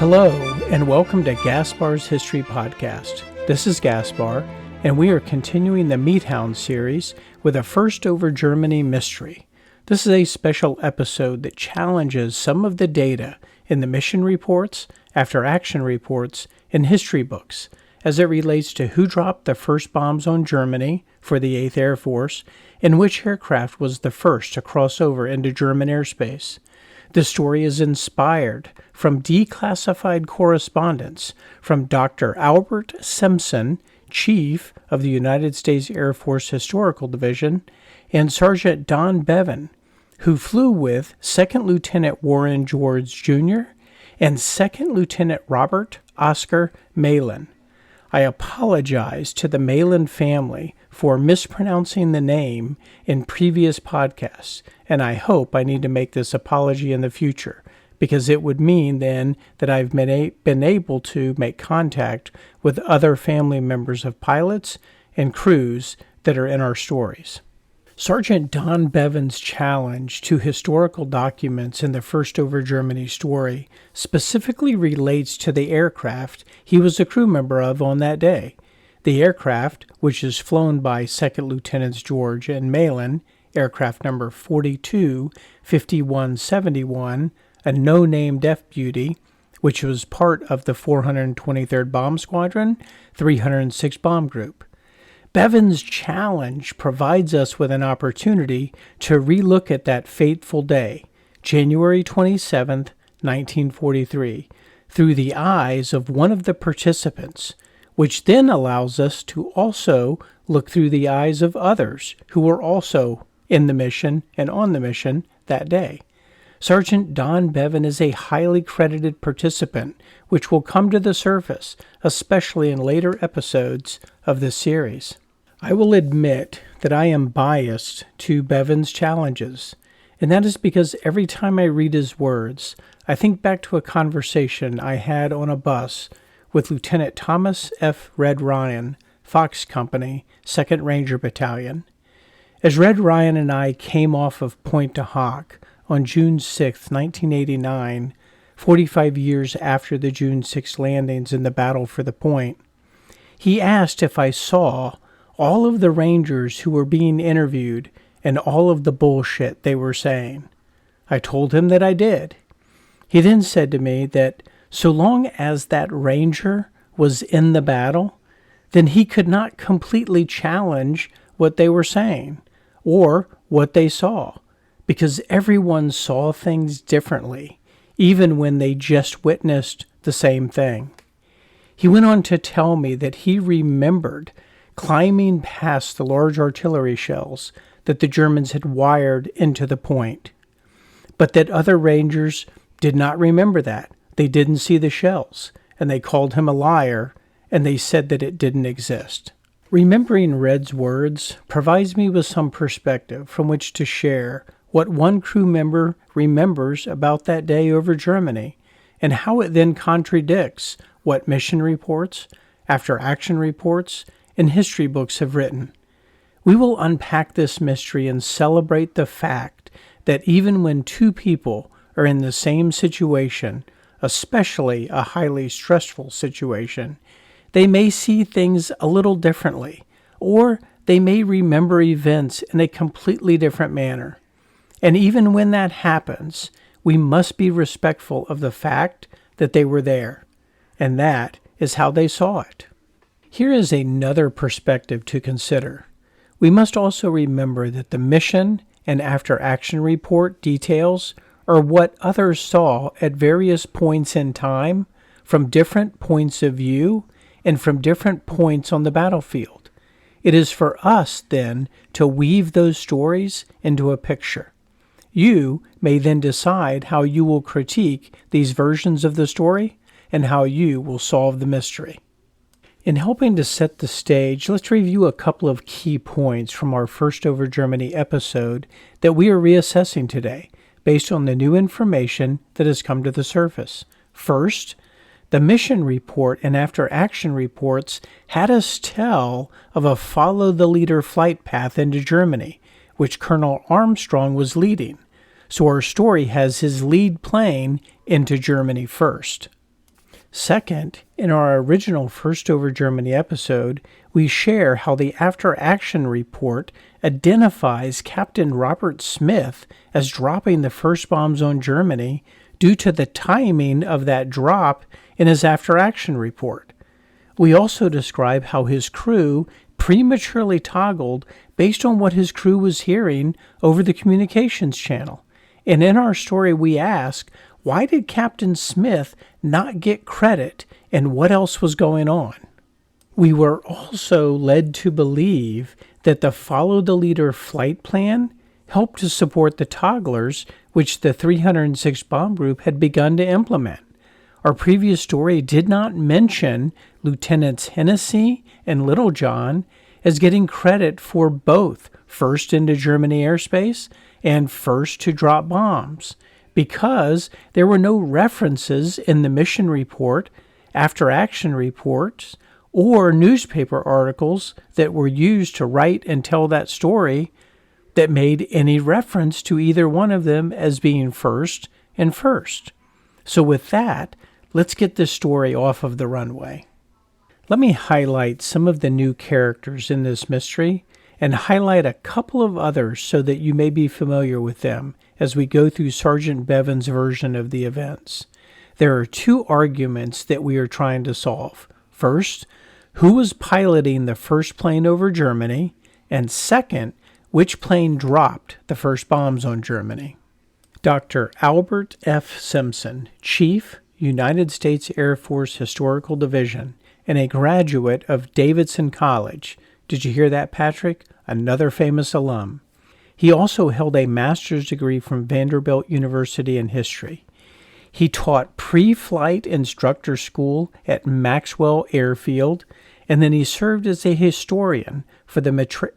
Hello, and welcome to Gaspar's History Podcast. This is Gaspar, and we are continuing the Meat Hound series with a First Over Germany mystery. This is a special episode that challenges some of the data in the mission reports, after action reports, and history books as it relates to who dropped the first bombs on Germany for the 8th Air Force and which aircraft was the first to cross over into German airspace. The story is inspired from declassified correspondence from Dr. Albert Simpson, Chief of the United States Air Force Historical Division, and Sergeant Don Bevan, who flew with 2nd Lieutenant Warren George Jr. and 2nd Lieutenant Robert Oscar Malin. I apologize to the Malin family for mispronouncing the name in previous podcasts, and I hope I need to make this apology in the future, because it would mean then that I've been able to make contact with other family members of pilots and crews that are in our stories. Sergeant Don Bevan's challenge to historical documents in the First Over Germany story specifically relates to the aircraft he was a crew member of on that day. The aircraft, which is flown by 2nd Lieutenants George and Malin, aircraft number 425171, a no-name Deaf Beauty, which was part of the 423rd Bomb Squadron, 306 Bomb Group. Bevan's challenge provides us with an opportunity to relook at that fateful day, January 27, 1943, through the eyes of one of the participants, which then allows us to also look through the eyes of others who were also in the mission and on the mission that day. Sergeant Don Bevan is a highly credited participant, which will come to the surface, especially in later episodes of this series. I will admit that I am biased to Bevan's challenges, and that is because every time I read his words, I think back to a conversation I had on a bus with Lieutenant Thomas F. Red Ryan, Fox Company, 2nd Ranger Battalion. As Red Ryan and I came off of Pointe du Hoc on June 6, 1989, 45 years after the June 6 landings in the Battle for the Point, he asked if I saw all of the Rangers who were being interviewed and all of the bullshit they were saying. I told him that I did. He then said to me that so long as that Ranger was in the battle, then he could not completely challenge what they were saying or what they saw, because everyone saw things differently, even when they just witnessed the same thing. He went on to tell me that he remembered climbing past the large artillery shells that the Germans had wired into the point, but that other Rangers did not remember that. They didn't see the shells, and they called him a liar, and they said that it didn't exist. Remembering Red's words provides me with some perspective from which to share what one crew member remembers about that day over Germany, and how it then contradicts what mission reports, after action reports, and history books have written. We will unpack this mystery and celebrate the fact that even when two people are in the same situation, especially a highly stressful situation, they may see things a little differently, or they may remember events in a completely different manner. And even when that happens, we must be respectful of the fact that they were there, and that is how they saw it. Here is another perspective to consider. We must also remember that the mission and after-action report details are what others saw at various points in time, from different points of view, and from different points on the battlefield. It is for us, then, to weave those stories into a picture. You may then decide how you will critique these versions of the story and how you will solve the mystery. In helping to set the stage, let's review a couple of key points from our First Over Germany episode that we are reassessing today, based on the new information that has come to the surface. First, the mission report and after-action reports had us tell of a follow-the-leader flight path into Germany, which Colonel Armstrong was leading. So our story has his lead plane into Germany first. Second, in our original First Over Germany episode, we share how the after-action report identifies Captain Robert Smith as dropping the first bombs on Germany due to the timing of that drop in his after-action report. We also describe how his crew prematurely toggled based on what his crew was hearing over the communications channel. And in our story, we ask, why did Captain Smith not get credit and what else was going on? We were also led to believe that the Follow the Leader flight plan helped to support the togglers, which the 306 Bomb Group had begun to implement. Our previous story did not mention Lieutenants Hennessy and Littlejohn as getting credit for both first into Germany airspace and first to drop bombs, because there were no references in the mission report, after-action reports, or newspaper articles that were used to write and tell that story that made any reference to either one of them as being first and first. So with that, let's get this story off of the runway. Let me highlight some of the new characters in this mystery and highlight a couple of others so that you may be familiar with them as we go through Sergeant Bevan's version of the events. There are two arguments that we are trying to solve. First, who was piloting the first plane over Germany? And second, which plane dropped the first bombs on Germany? Dr. Albert F. Simpson, Chief, United States Air Force Historical Division, and a graduate of Davidson College. Did you hear that, Patrick? Another famous alum. He also held a master's degree from Vanderbilt University in history. He taught pre-flight instructor school at Maxwell Airfield, and then he served as a historian for the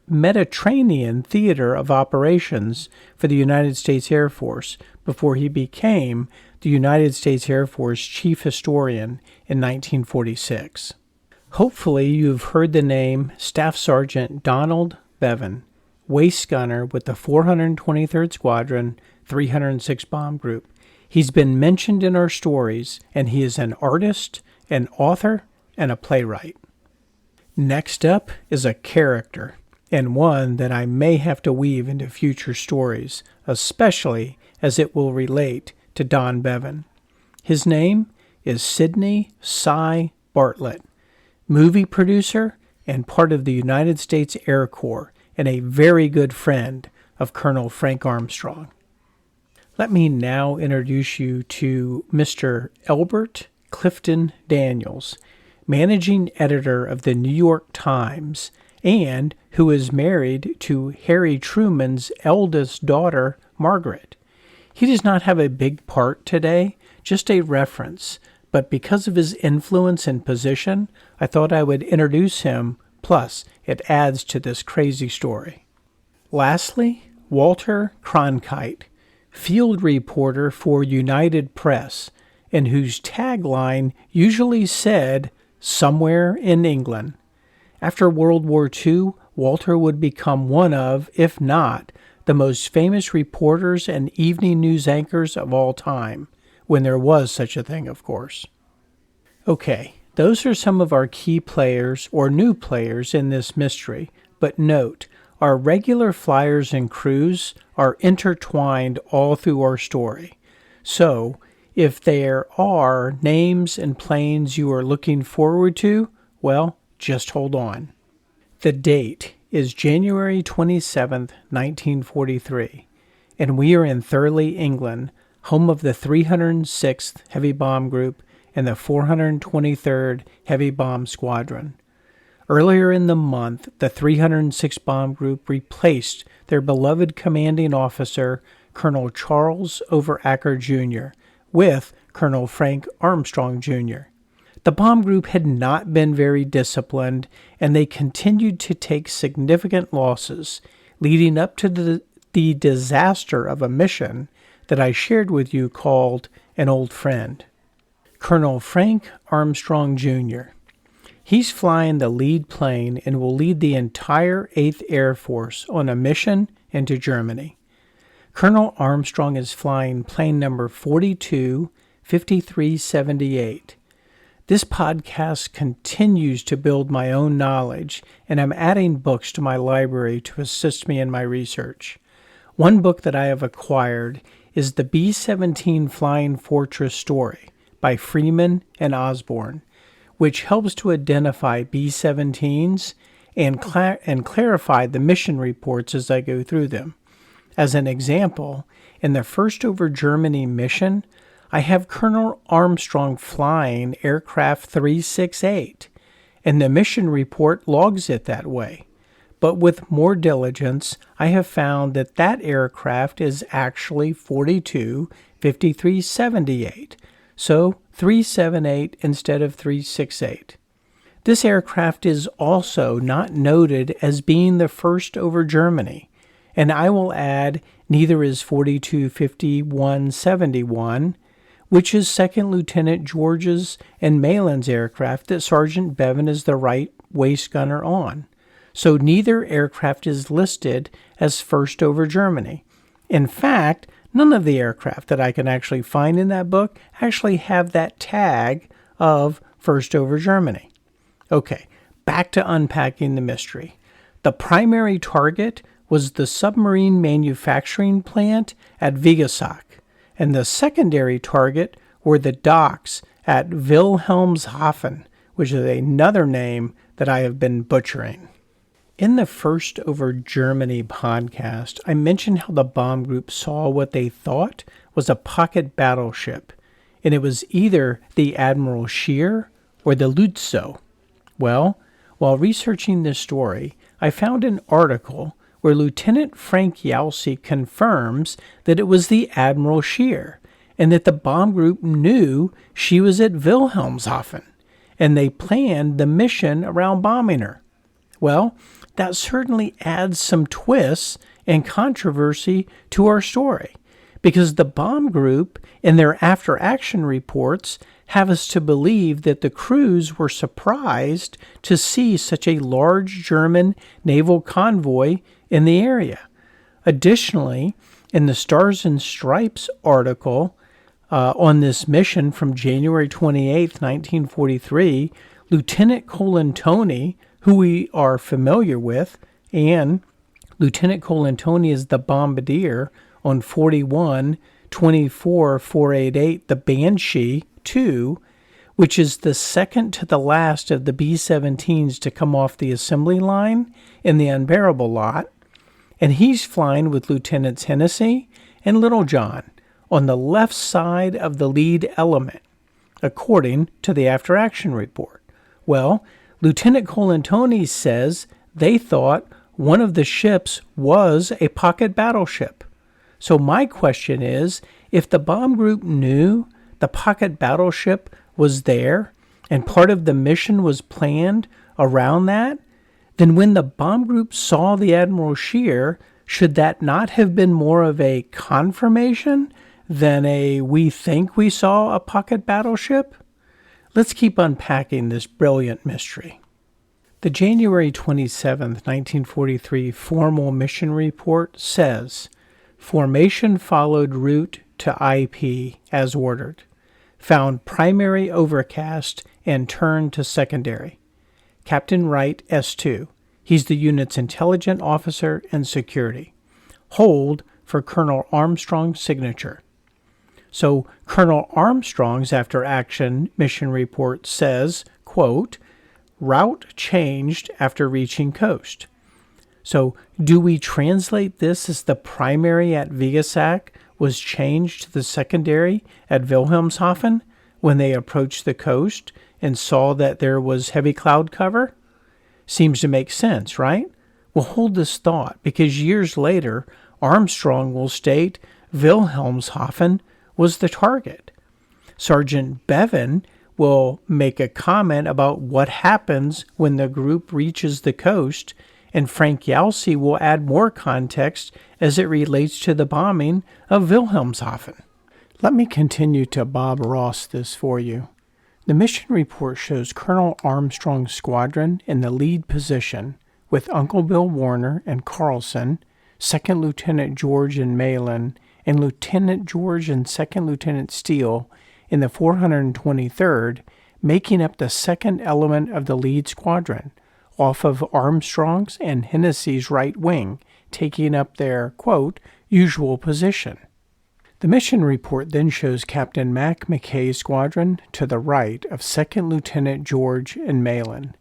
Mediterranean Theater of Operations for the United States Air Force before he became the United States Air Force Chief Historian in 1946. Hopefully you've heard the name Staff Sergeant Donald Bevan, waist gunner with the 423rd Squadron, 306 Bomb Group. He's been mentioned in our stories, and he is an artist, an author, and a playwright. Next up is a character, and one that I may have to weave into future stories, especially as it will relate to Don Bevan. His name is Sidney Cy Bartlett, movie producer and part of the United States Air Corps, and a very good friend of Colonel Frank Armstrong. Let me now introduce you to Mr. Elbert Clifton Daniels, managing editor of the New York Times, and who is married to Harry Truman's eldest daughter, Margaret. He does not have a big part today, just a reference, but because of his influence and position, I thought I would introduce him, plus it adds to this crazy story. Lastly, Walter Cronkite, field reporter for United Press, and whose tagline usually said, "Somewhere in England." After World War II, Walter would become one of, if not, the most famous reporters and evening news anchors of all time, when there was such a thing, of course. Okay, those are some of our key players or new players in this mystery, but note, our regular flyers and crews are intertwined all through our story. So, if there are names and planes you are looking forward to, well, just hold on. The date is January 27th, 1943, and we are in Thurley, England, home of the 306th Heavy Bomb Group and the 423rd Heavy Bomb Squadron. Earlier in the month, the 306 Bomb Group replaced their beloved commanding officer, Colonel Charles Overacker Jr., with Colonel Frank Armstrong Jr. The bomb group had not been very disciplined, and they continued to take significant losses, leading up to the disaster of a mission that I shared with you called An Old Friend. Colonel Frank Armstrong Jr. He's flying the lead plane and will lead the entire 8th Air Force on a mission into Germany. Colonel Armstrong is flying plane number 425378. This podcast continues to build my own knowledge, and I'm adding books to my library to assist me in my research. One book that I have acquired is the B-17 Flying Fortress Story by Freeman and Osborne, which helps to identify B-17s and clarify the mission reports as I go through them. As an example, in the first over Germany mission, I have Colonel Armstrong flying aircraft 368, and the mission report logs it that way. But with more diligence, I have found that that aircraft is actually 42-5378, so 378 instead of 368. This aircraft is also not noted as being the first over Germany, and I will add neither is 42-5171, which is 2nd Lieutenant George's and Malin's aircraft that Sergeant Bevan is the right waist gunner on. So neither aircraft is listed as first over Germany. In fact, none of the aircraft that I can actually find in that book actually have that tag of first over Germany. Okay, back to unpacking the mystery. The primary target was the submarine manufacturing plant at Vigasac, and the secondary target were the docks at Wilhelmshaven, which is another name that I have been butchering. In the First Over Germany podcast, I mentioned how the bomb group saw what they thought was a pocket battleship, and it was either the Admiral Scheer or the Lutzow. Well, while researching this story, I found an article where Lieutenant Frank Yalsey confirms that it was the Admiral Scheer, and that the bomb group knew she was at Wilhelmshaven, and they planned the mission around bombing her. Well, that certainly adds some twists and controversy to our story, because the bomb group in their after-action reports have us to believe that the crews were surprised to see such a large German naval convoy in the area. Additionally, in the Stars and Stripes article on this mission from January 28, 1943, Lieutenant Colantoni, who we are familiar with, and Lieutenant Colantoni is the bombardier on 41-24-488, the Banshee 2, which is the second to the last of the B-17s to come off the assembly line in the Unbearable lot, and he's flying with Lieutenants Hennessy and Littlejohn on the left side of the lead element, according to the after-action report. Well, Lieutenant Colantoni says they thought one of the ships was a pocket battleship. So my question is, if the bomb group knew the pocket battleship was there and part of the mission was planned around that, then when the bomb group saw the Admiral Scheer, should that not have been more of a confirmation than a we think we saw a pocket battleship? Let's keep unpacking this brilliant mystery. The January 27, 1943 formal mission report says, formation followed route to IP as ordered. Found primary overcast and turned to secondary. Captain Wright, S2. He's the unit's intelligent officer and security. Hold for Colonel Armstrong's signature. So Colonel Armstrong's after-action mission report says, quote, route changed after reaching coast. So do we translate this as the primary at Vigasac was changed to the secondary at Wilhelmshaven when they approached the coast and saw that there was heavy cloud cover? Seems to make sense, right? Well, hold this thought, because years later, Armstrong will state Wilhelmshaven was the target. Sergeant Bevan will make a comment about what happens when the group reaches the coast, and Frank Yalsey will add more context as it relates to the bombing of Wilhelmshaven. Let me continue to Bob Ross this for you. The mission report shows Colonel Armstrong's squadron in the lead position with Uncle Bill Warner and Carlson, 2nd Lieutenant George and Malin, and Lieutenant George and 2nd Lieutenant Steele in the 423rd, making up the second element of the lead squadron, off of Armstrong's and Hennessy's right wing, taking up their, quote, usual position. The mission report then shows Captain Mac McKay's squadron to the right of 2nd Lieutenant George and Malin.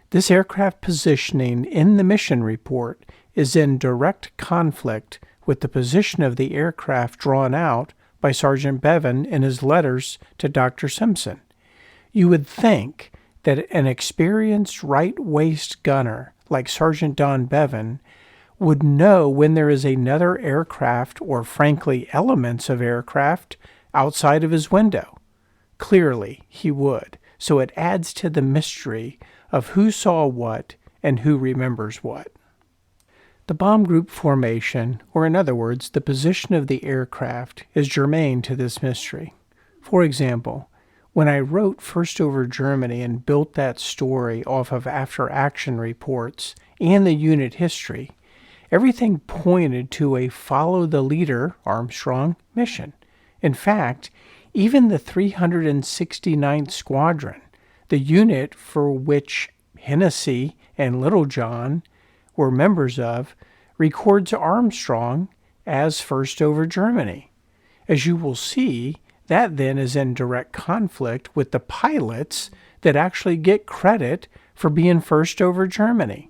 This aircraft positioning in the mission report is in direct conflict with the position of the aircraft drawn out by Sergeant Bevan in his letters to Dr. Simpson. You would think that an experienced right-waist gunner like Sergeant Don Bevan would know when there is another aircraft or frankly elements of aircraft outside of his window. Clearly he would, so it adds to the mystery of who saw what and who remembers what. The bomb group formation, or in other words, the position of the aircraft, is germane to this mystery. For example, when I wrote First Over Germany and built that story off of after-action reports and the unit history, everything pointed to a follow-the-leader, Armstrong, mission. In fact, even the 369th Squadron, the unit for which Hennessy and Littlejohn were members of, records Armstrong as First Over Germany. As you will see, that then is in direct conflict with the pilots that actually get credit for being First Over Germany.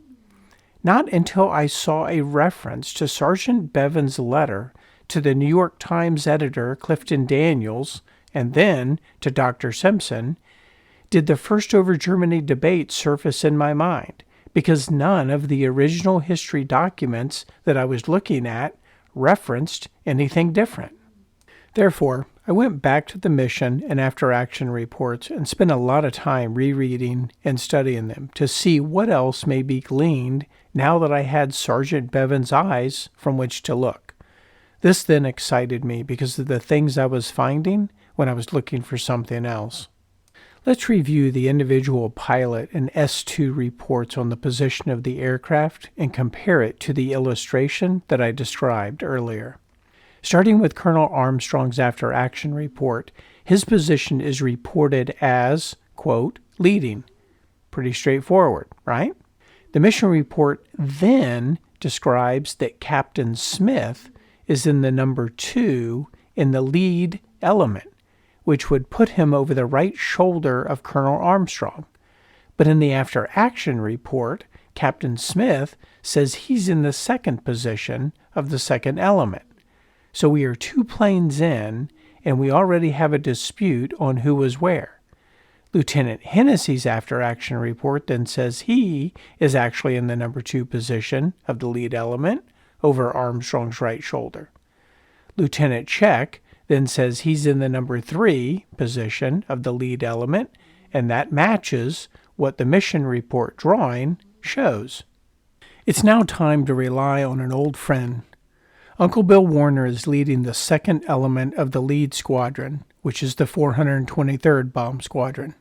Not until I saw a reference to Sergeant Bevan's letter to the New York Times editor Clifton Daniels and then to Dr. Simpson did the First Over Germany debate surface in my mind, because none of the original history documents that I was looking at referenced anything different. Therefore, I went back to the mission and after-action reports and spent a lot of time rereading and studying them to see what else may be gleaned now that I had Sergeant Bevan's eyes from which to look. This then excited me because of the things I was finding when I was looking for something else. Let's review the individual pilot and S2 reports on the position of the aircraft and compare it to the illustration that I described earlier. Starting with Colonel Armstrong's after-action report, his position is reported as, quote, leading. Pretty straightforward, right? The mission report then describes that Captain Smith is in the number 2 in the lead element, which would put him over the right shoulder of Colonel Armstrong. But in the after-action report, Captain Smith says he's in the second position of the second element. So we are 2 planes in, and we already have a dispute on who was where. Lieutenant Hennessy's after-action report then says he is actually in the number 2 position of the lead element over Armstrong's right shoulder. Lieutenant Check then says he's in the number 3 position of the lead element, and that matches what the mission report drawing shows. It's now time to rely on an old friend. Uncle Bill Warner is leading the second element of the lead squadron, which is the 423rd Bomb Squadron.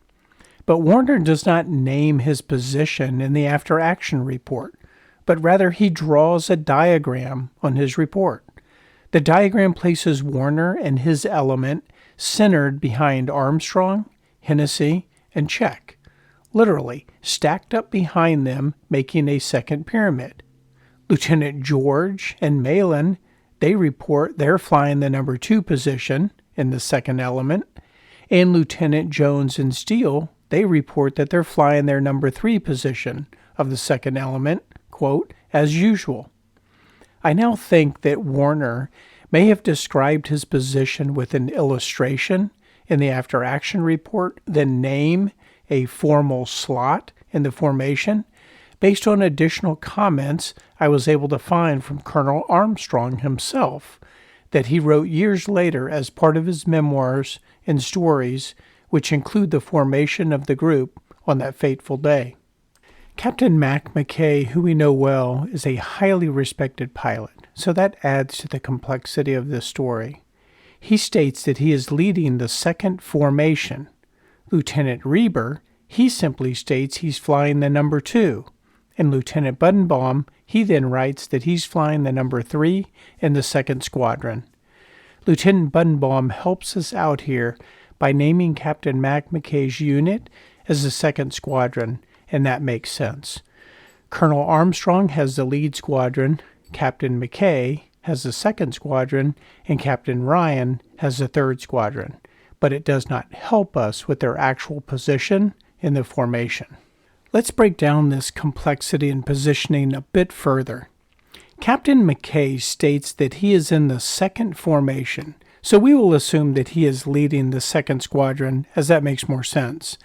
But Warner does not name his position in the after-action report, but rather he draws a diagram on his report. The diagram places Warner and his element centered behind Armstrong, Hennessy, and Check, literally stacked up behind them, making a second pyramid. Lieutenant George and Malin, they report they're flying the number 2 position in the second element, and Lieutenant Jones and Steele, they report that they're flying their number 3 position of the second element, quote, as usual. I now think that Warner may have described his position with an illustration in the after-action report, then name a formal slot in the formation based on additional comments I was able to find from Colonel Armstrong himself that he wrote years later as part of his memoirs and stories, which include the formation of the group on that fateful day. Captain Mac McKay, who we know well, is a highly respected pilot, so that adds to the complexity of this story. He states that he is leading the second formation. Lieutenant Reber, he simply states he's flying the number 2. And Lieutenant Buddenbaum, he then writes that he's flying the number 3 in the second squadron. Lieutenant Buddenbaum helps us out here by naming Captain Mac McKay's unit as the 2nd Squadron, and that makes sense. Colonel Armstrong has the lead squadron, Captain McKay has the 2nd Squadron, and Captain Ryan has the 3rd Squadron, but it does not help us with their actual position in the formation. Let's break down this complexity and positioning a bit further. Captain McKay states that he is in the 2nd formation, so we will assume that he is leading the 2nd Squadron, as that makes more sense.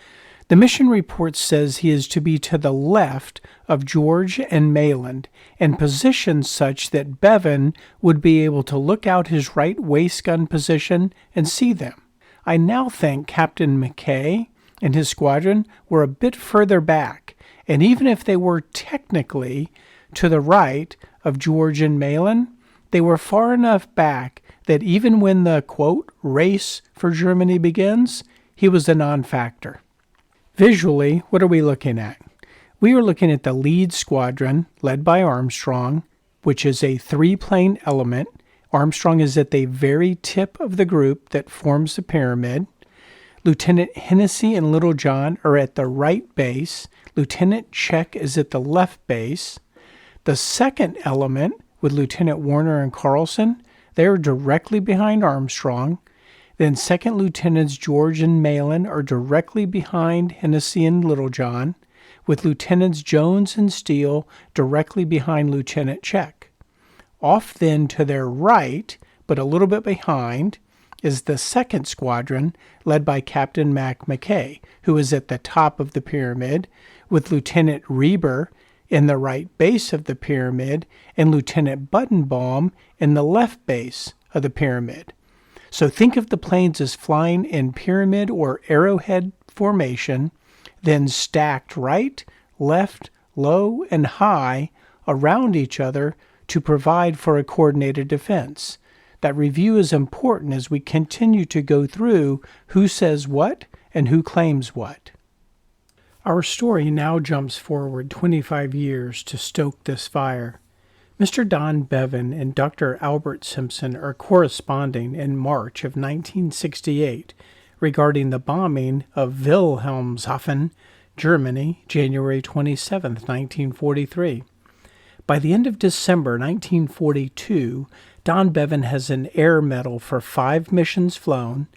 The mission report says he is to be to the left of George and Mayland and positioned such that Bevan would be able to look out his right waist gun position and see them. I now think Captain McKay and his squadron were a bit further back, and even if they were technically to the right of George and Mayland, they were far enough back that even when the, quote, race for Germany begins, he was a non-factor. Visually, what are we looking at? We are looking at the lead squadron, led by Armstrong, which is a 3-plane element. Armstrong is at the very tip of the group that forms the pyramid. Lieutenant Hennessy and Littlejohn are at the right base. Lieutenant Check is at the left base. The 2nd element, with Lieutenant Warner and Carlson, they are directly behind Armstrong. Then 2nd Lieutenants George and Mayland are directly behind Hennessy and Littlejohn, with Lieutenants Jones and Steele directly behind Lieutenant Check. Off then to their right, but a little bit behind, is the 2nd Squadron, led by Captain Mac McKay, who is at the top of the pyramid, with Lieutenant Reber in the right base of the pyramid and Lieutenant Buttonbaum in the left base of the pyramid. So think of the planes as flying in pyramid or arrowhead formation, then stacked right, left, low, and high around each other to provide for a coordinated defense. That review is important as we continue to go through who says what and who claims what. Our story now jumps forward 25 years to stoke this fire. Mr. Don Bevan and Dr. Albert Simpson are corresponding in March of 1968 regarding the bombing of Wilhelmshaven, Germany, January 27, 1943. By the end of December 1942, Don Bevan has an air medal for 5 missions flown,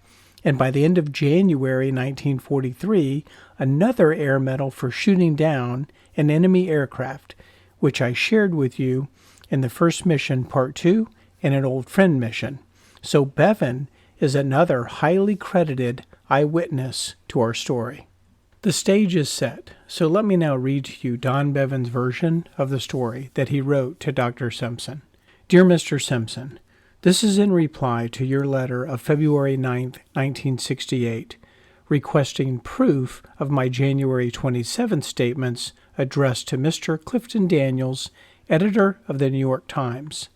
and by the end of January 1943, another air medal for shooting down an enemy aircraft, which I shared with you in the first mission, Part 2, and an Old Friend mission. So Bevan is another highly credited eyewitness to our story. The stage is set, so let me now read to you Don Bevan's version of the story that he wrote to Dr. Simpson. Dear Mr. Simpson, this is in reply to your letter of February 9, 1968, requesting proof of my January 27 statements addressed to Mr. Clifton Daniels, editor of the New York Times.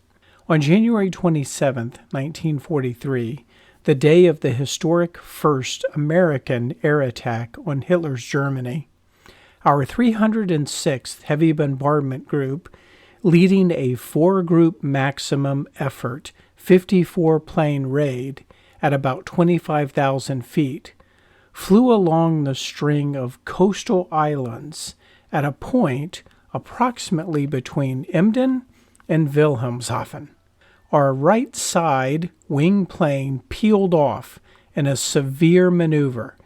On January 27, 1943, the day of the historic first American air attack on Hitler's Germany, our 306th Heavy Bombardment Group, leading a 4-group maximum effort 54-plane raid at about 25,000 feet, flew along the string of coastal islands at a point approximately between Emden and Wilhelmshaven. Our right side wing plane peeled off in a severe maneuver,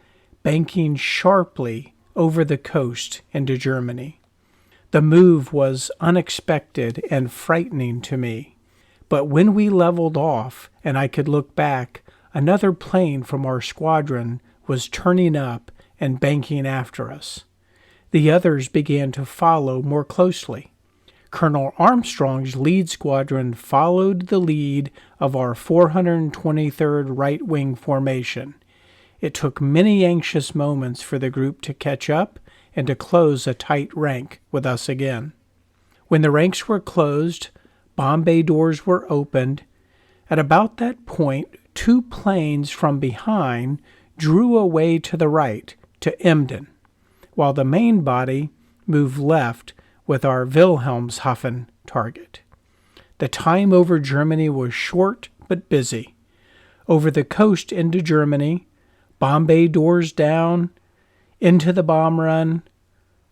banking sharply over the coast into Germany. The move was unexpected and frightening to me, but when we leveled off and I could look back, another plane from our squadron was turning up and banking after us. The others began to follow more closely. Colonel Armstrong's lead squadron followed the lead of our 423rd Right Wing formation. It took many anxious moments for the group to catch up and to close a tight rank with us again. When the ranks were closed, bomb bay doors were opened. At about that point, 2 planes from behind drew away to the right, to Emden, while the main body moved left with our Wilhelmshaven target. The time over Germany was short but busy. Over the coast into Germany, bomb bay doors down, into the bomb run,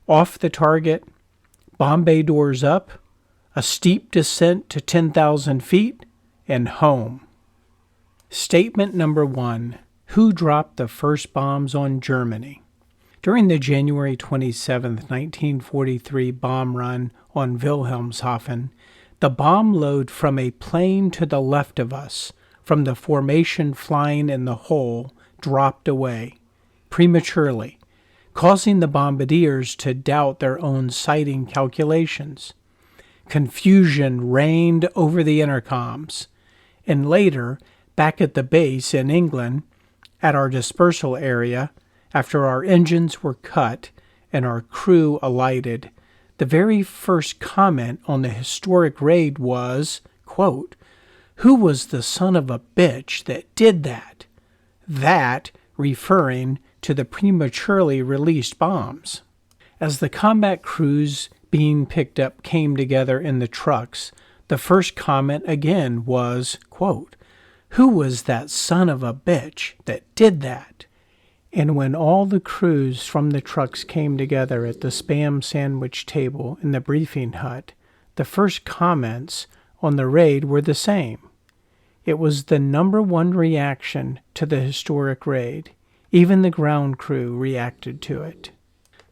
off the target, bomb bay doors up, a steep descent to 10,000 feet, and home. Statement number 1. Who dropped the first bombs on Germany? During the January 27, 1943 bomb run on Wilhelmshaven, the bomb load from a plane to the left of us, from the formation flying in the hole, dropped away, prematurely, causing the bombardiers to doubt their own sighting calculations. Confusion reigned over the intercoms, and later, back at the base in England, at our dispersal area, after our engines were cut and our crew alighted, the very first comment on the historic raid was, quote, "Who was the son of a bitch that did that?" That referring to the prematurely released bombs. As the combat crews being picked up came together in the trucks, the first comment again was, quote, "Who was that son of a bitch that did that?" And when all the crews from the trucks came together at the Spam sandwich table in the briefing hut, the first comments on the raid were the same. It was the number one reaction to the historic raid. Even the ground crew reacted to it.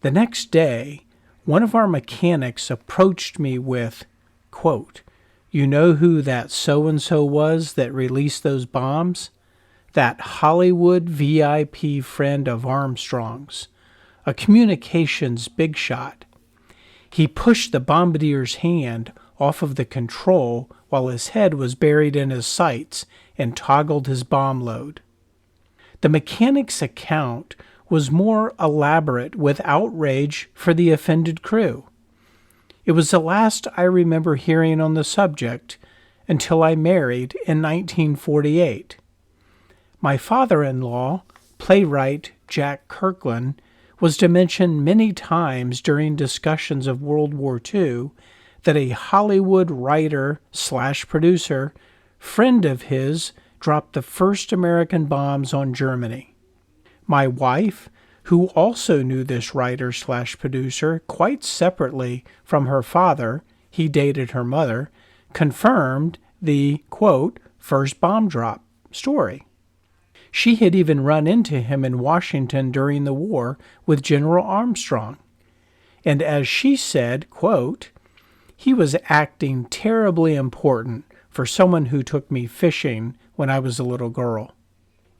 The next day, one of our mechanics approached me with, quote, "You know who that so-and-so was that released those bombs? That Hollywood VIP friend of Armstrong's, a communications big shot. He pushed the bombardier's hand off of the control while his head was buried in his sights and toggled his bomb load." The mechanic's account was more elaborate with outrage for the offended crew. It was the last I remember hearing on the subject until I married in 1948. My father-in-law, playwright Jack Kirkland, was to mention many times during discussions of World War II that a Hollywood writer/producer, friend of his, dropped the first American bombs on Germany. My wife, who also knew this writer/producer quite separately from her father, he dated her mother, confirmed the, quote, "first bomb drop" story. She had even run into him in Washington during the war with General Armstrong. And as she said, quote, "He was acting terribly important for someone who took me fishing when I was a little girl."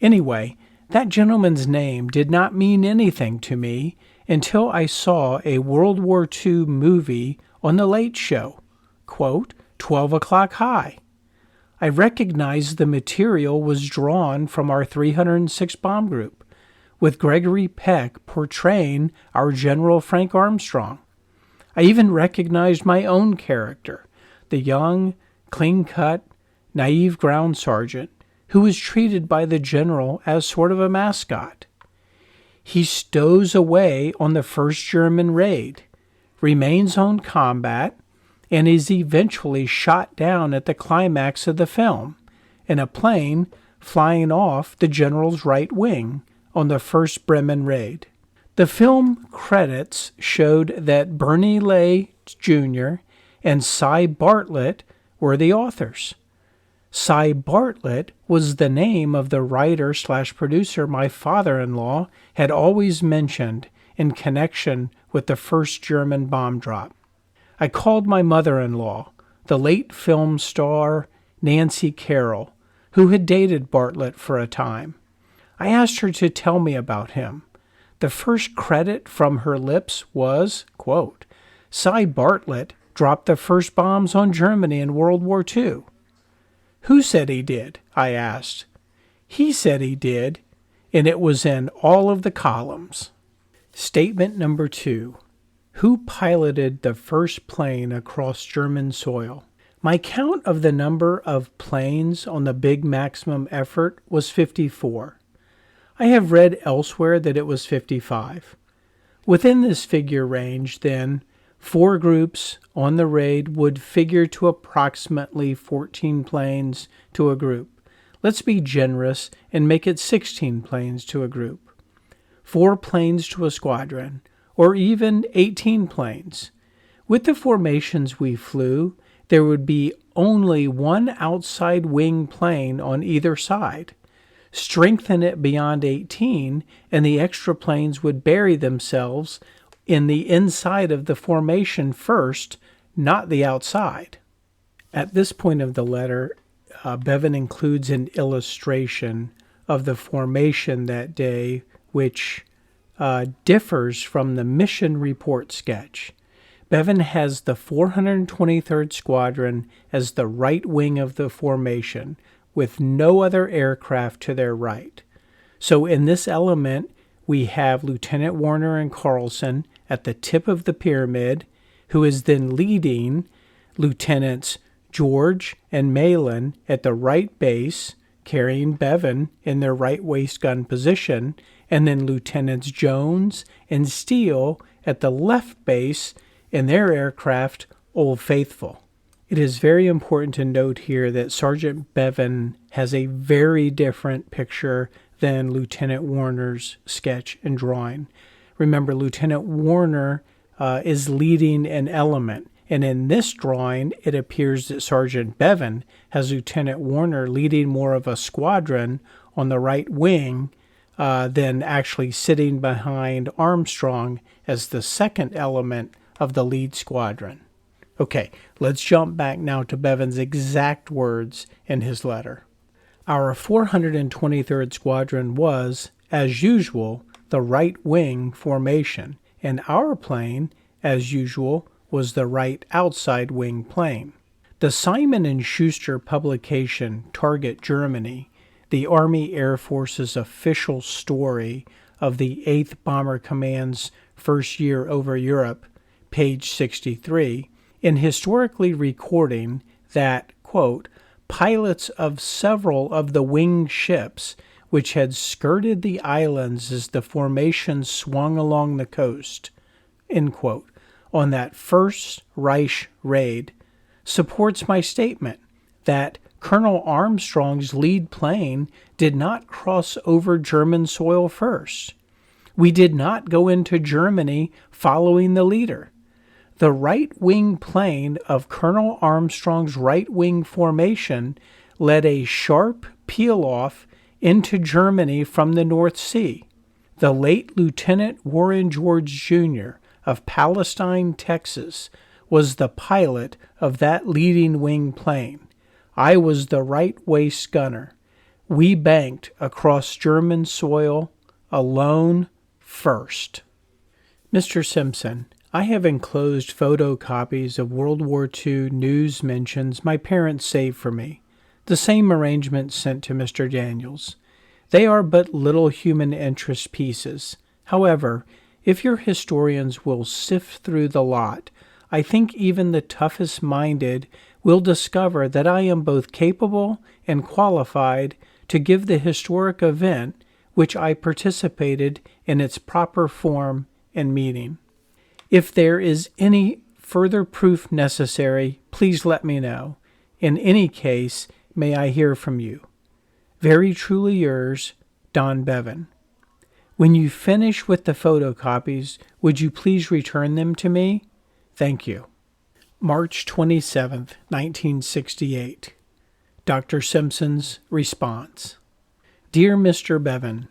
Anyway, that gentleman's name did not mean anything to me until I saw a World War II movie on The Late Show, quote, 12 o'clock high. I recognized the material was drawn from our 306 bomb group, with Gregory Peck portraying our General Frank Armstrong. I even recognized my own character, the young, clean-cut, naive ground sergeant who was treated by the general as sort of a mascot. He stows away on the first German raid, remains on combat, and is eventually shot down at the climax of the film in a plane flying off the general's right wing on the first Bremen raid. The film credits showed that Bernie Lay Jr. and Cy Bartlett were the authors. Cy Bartlett was the name of the writer/producer my father-in-law had always mentioned in connection with the first German bomb drop. I called my mother-in-law, the late film star Nancy Carroll, who had dated Bartlett for a time. I asked her to tell me about him. The first credit from her lips was, quote, "Cy Bartlett dropped the first bombs on Germany in World War II." "Who said he did?" I asked. "He said he did, and it was in all of the columns." Statement number 2. Who piloted the first plane across German soil? My count of the number of planes on the big maximum effort was 54. I have read elsewhere that it was 55. Within this figure range, then, 4 groups on the raid would figure to approximately 14 planes to a group, Let's be generous and make it 16 planes to a group, 4 planes to a squadron, or even 18 planes. With the formations we flew, there would be only one outside wing plane on either side. Strengthen it beyond 18, and the extra planes would bury themselves in the inside of the formation first, not the outside. At this point of the letter, Bevan includes an illustration of the formation that day, which differs from the mission report sketch. Bevan has the 423rd Squadron as the right wing of the formation, with no other aircraft to their right. So in this element, we have Lieutenant Warner and Carlson at the tip of the pyramid, who is then leading Lieutenants George and Malin at the right base, carrying Bevan in their right waist gun position, and then Lieutenants Jones and Steele at the left base in their aircraft, Old Faithful. It is very important to note here that Sergeant Bevan has a very different picture than Lieutenant Warner's sketch and drawing. Remember, Lieutenant Warner is leading an element, and in this drawing, it appears that Sergeant Bevan has Lieutenant Warner leading more of a squadron on the right wing than actually sitting behind Armstrong as the second element of the lead squadron. Okay, let's jump back now to Bevan's exact words in his letter. Our 423rd Squadron was, as usual, the right wing formation, and our plane, as usual, was the right outside wing plane. The Simon & Schuster publication, Target Germany, the Army Air Force's official story of the 8th Bomber Command's first year over Europe, page 63, in historically recording that, quote, pilots of several of the winged ships which had skirted the islands as the formation swung along the coast, end quote, on that first Reich raid, supports my statement that Colonel Armstrong's lead plane did not cross over German soil first. We did not go into Germany following the leader. The right-wing plane of Colonel Armstrong's right-wing formation led a sharp peel-off into Germany from the North Sea. The late Lieutenant Warren George Jr. of Palestine, Texas, was the pilot of that leading wing plane. I was the right waist gunner. We banked across German soil alone first. Mr. Simpson, I have enclosed photocopies of World War II news mentions my parents saved for me, the same arrangement sent to Mr. Daniels. They are but little human interest pieces. However, if your historians will sift through the lot, I think even the toughest-minded will discover that I am both capable and qualified to give the historic event which I participated in its proper form and meaning. If there is any further proof necessary, please let me know. In any case, may I hear from you. Very truly yours, Don Bevan. When you finish with the photocopies, would you please return them to me? Thank you. March 27th, 1968. Dr. Simpson's response. Dear Mr. Bevan,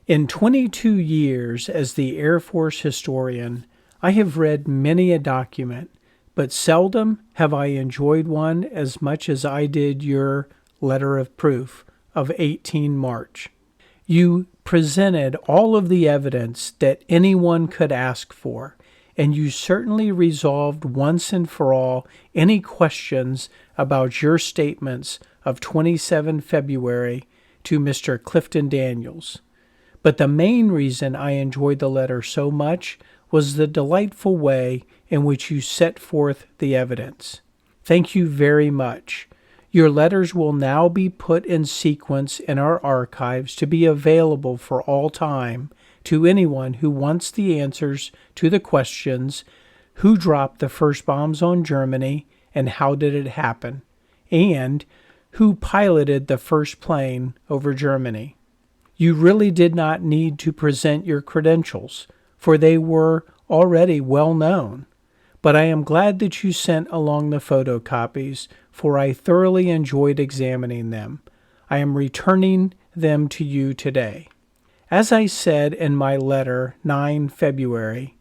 in 22 years as the Air Force historian, I have read many a document, but seldom have I enjoyed one as much as I did your letter of proof of 18 March. You presented all of the evidence that anyone could ask for, and you certainly resolved once and for all any questions about your statements of 27 February to Mr. Clifton Daniels. But the main reason I enjoyed the letter so much was the delightful way in which you set forth the evidence. Thank you very much. Your letters will now be put in sequence in our archives to be available for all time to anyone who wants the answers to the questions: who dropped the first bombs on Germany and how did it happen? And who piloted the first plane over Germany. You really did not need to present your credentials, for they were already well known. But I am glad that you sent along the photocopies, for I thoroughly enjoyed examining them. I am returning them to you today. As I said in my letter 9 February,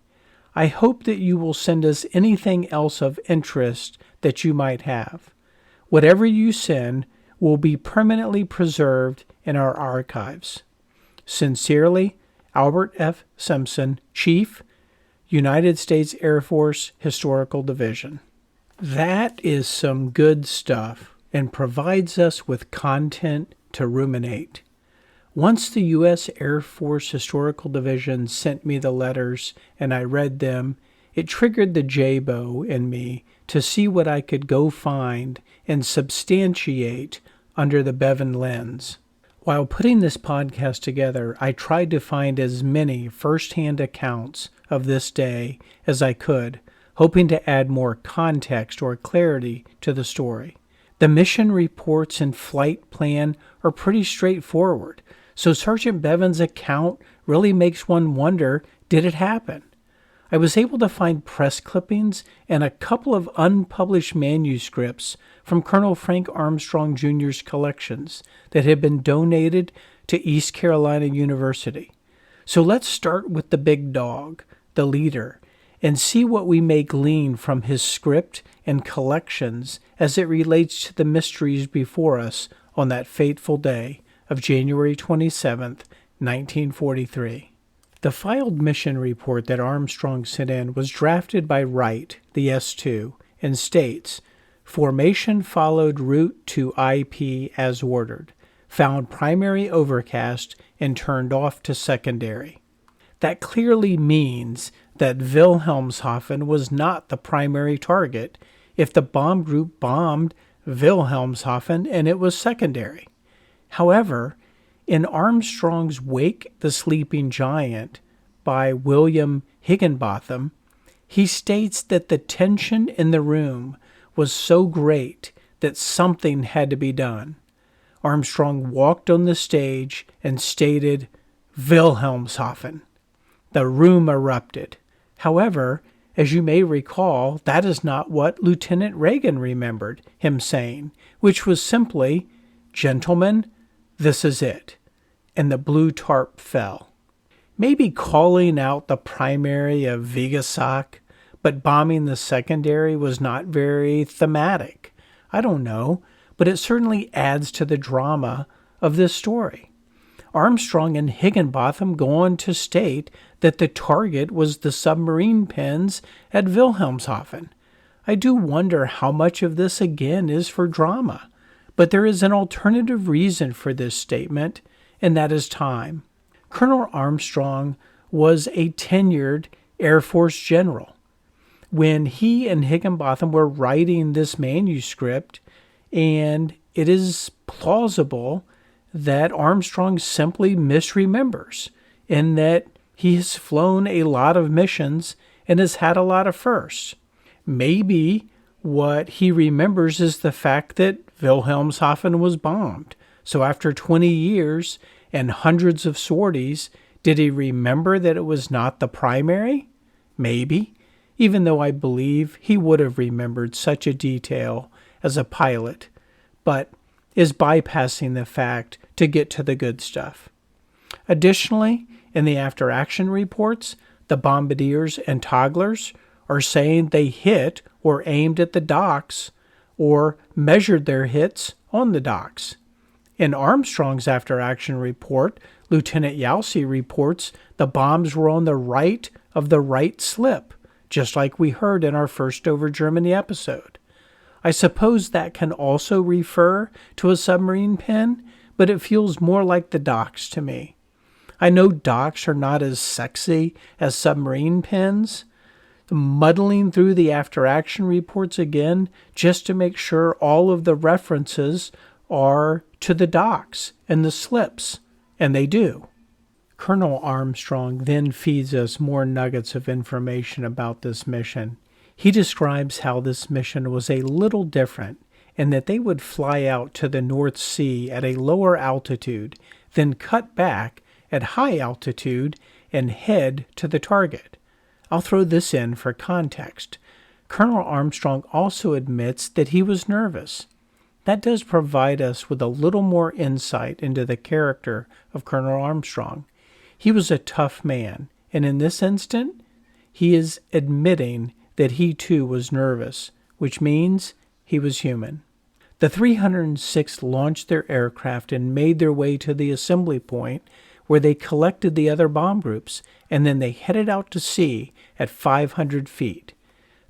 I hope that you will send us anything else of interest that you might have. Whatever you send will be permanently preserved in our archives. Sincerely, Albert F. Simpson, Chief, United States Air Force Historical Division. That is some good stuff and provides us with content to ruminate. Once the U.S. Air Force Historical Division sent me the letters and I read them, it triggered the J-Bo in me to see what I could go find and substantiate under the Bevan lens. While putting this podcast together, I tried to find as many first-hand accounts of this day as I could, hoping to add more context or clarity to the story. The mission reports and flight plan are pretty straightforward, so Sergeant Bevan's account really makes one wonder, did it happen? I was able to find press clippings and a couple of unpublished manuscripts from Colonel Frank Armstrong Jr.'s collections that had been donated to East Carolina University. So let's start with the big dog, the leader, and see what we may glean from his script and collections as it relates to the mysteries before us on that fateful day of January 27th, 1943. The filed mission report that Armstrong sent in was drafted by Wright, the S-2, and states, formation followed route to IP as ordered, found primary overcast and turned off to secondary. That clearly means that Wilhelmshaven was not the primary target if the bomb group bombed Wilhelmshaven and it was secondary. However, in Armstrong's Wake the Sleeping Giant by William Higginbotham, he states that the tension in the room was so great that something had to be done. Armstrong walked on the stage and stated, Wilhelmshaven. The room erupted. However, as you may recall, that is not what Lieutenant Reagan remembered him saying, which was simply, gentlemen, this is it. And the blue tarp fell. Maybe calling out the primary of Vigasac, but bombing the secondary was not very thematic. I don't know, but it certainly adds to the drama of this story. Armstrong and Higginbotham go on to state that the target was the submarine pens at Wilhelmshaven. I do wonder how much of this again is for drama, but there is an alternative reason for this statement, and that is time. Colonel Armstrong was a tenured Air Force general. When he and Higginbotham were writing this manuscript, and it is plausible that Armstrong simply misremembers, in that he has flown a lot of missions and has had a lot of firsts. Maybe what he remembers is the fact that Wilhelmshaven was bombed. So after 20 years and hundreds of sorties, did he remember that it was not the primary? Maybe, even though I believe he would have remembered such a detail as a pilot, but is bypassing the fact to get to the good stuff. Additionally, in the after-action reports, the bombardiers and togglers are saying they hit or aimed at the docks or measured their hits on the docks. In Armstrong's after-action report, Lieutenant Yalsey reports the bombs were on the right of the right slip, just like we heard in our First Over Germany episode. I suppose that can also refer to a submarine pen, but it feels more like the docks to me. I know docks are not as sexy as submarine pens. Muddling through the after-action reports again just to make sure all of the references are to the docks and the slips, and they do. Colonel Armstrong then feeds us more nuggets of information about this mission. He describes how this mission was a little different and that they would fly out to the North Sea at a lower altitude, then cut back at high altitude and head to the target. I'll throw this in for context. Colonel Armstrong also admits that he was nervous. That does provide us with a little more insight into the character of Colonel Armstrong. He was a tough man, and in this instant, he is admitting that he too was nervous, which means he was human. The 306th launched their aircraft and made their way to the assembly point where they collected the other bomb groups, and then they headed out to sea at 500 feet.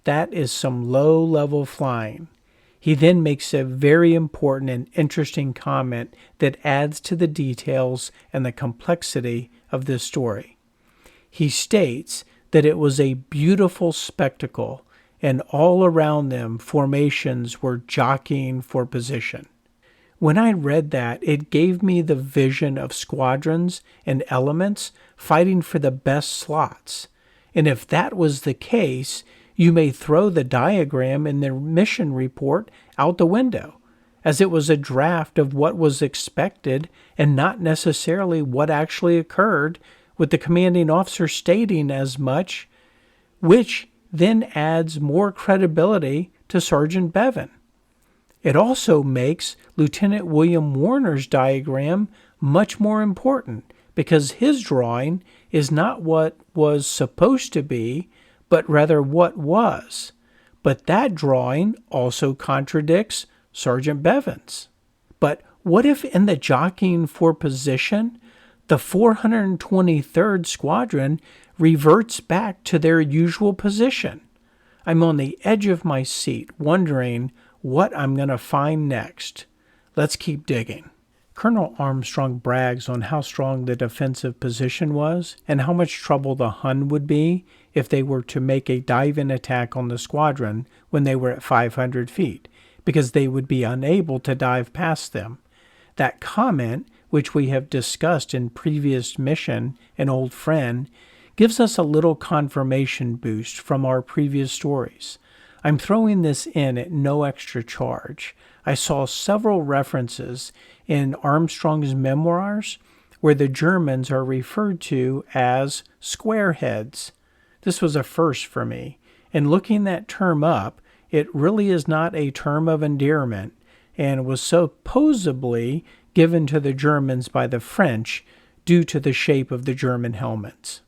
That is some low-level flying. He then makes a very important and interesting comment that adds to the details and the complexity of this story. He states that it was a beautiful spectacle, and all around them formations were jockeying for position. When I read that, it gave me the vision of squadrons and elements fighting for the best slots. And if that was the case, you may throw the diagram in the mission report out the window, as it was a draft of what was expected and not necessarily what actually occurred, with the commanding officer stating as much, which then adds more credibility to Sergeant Bevan. It also makes Lieutenant William Warner's diagram much more important, because his drawing is not what was supposed to be, but rather what was. But that drawing also contradicts Sergeant Bevan's. But what if in the jockeying for position, the 423rd Squadron reverts back to their usual position? I'm on the edge of my seat, wondering what I'm going to find next. Let's keep digging. Colonel Armstrong brags on how strong the defensive position was and how much trouble the Hun would be if they were to make a dive-in attack on the squadron when they were at 500 feet, because they would be unable to dive past them. That comment, which we have discussed in previous mission and Old Friend, gives us a little confirmation boost from our previous stories. I'm throwing this in at no extra charge. I saw several references in Armstrong's memoirs where the Germans are referred to as squareheads. This was a first for me, and looking that term up, it really is not a term of endearment, and was supposedly given to the Germans by the French due to the shape of the German helmets.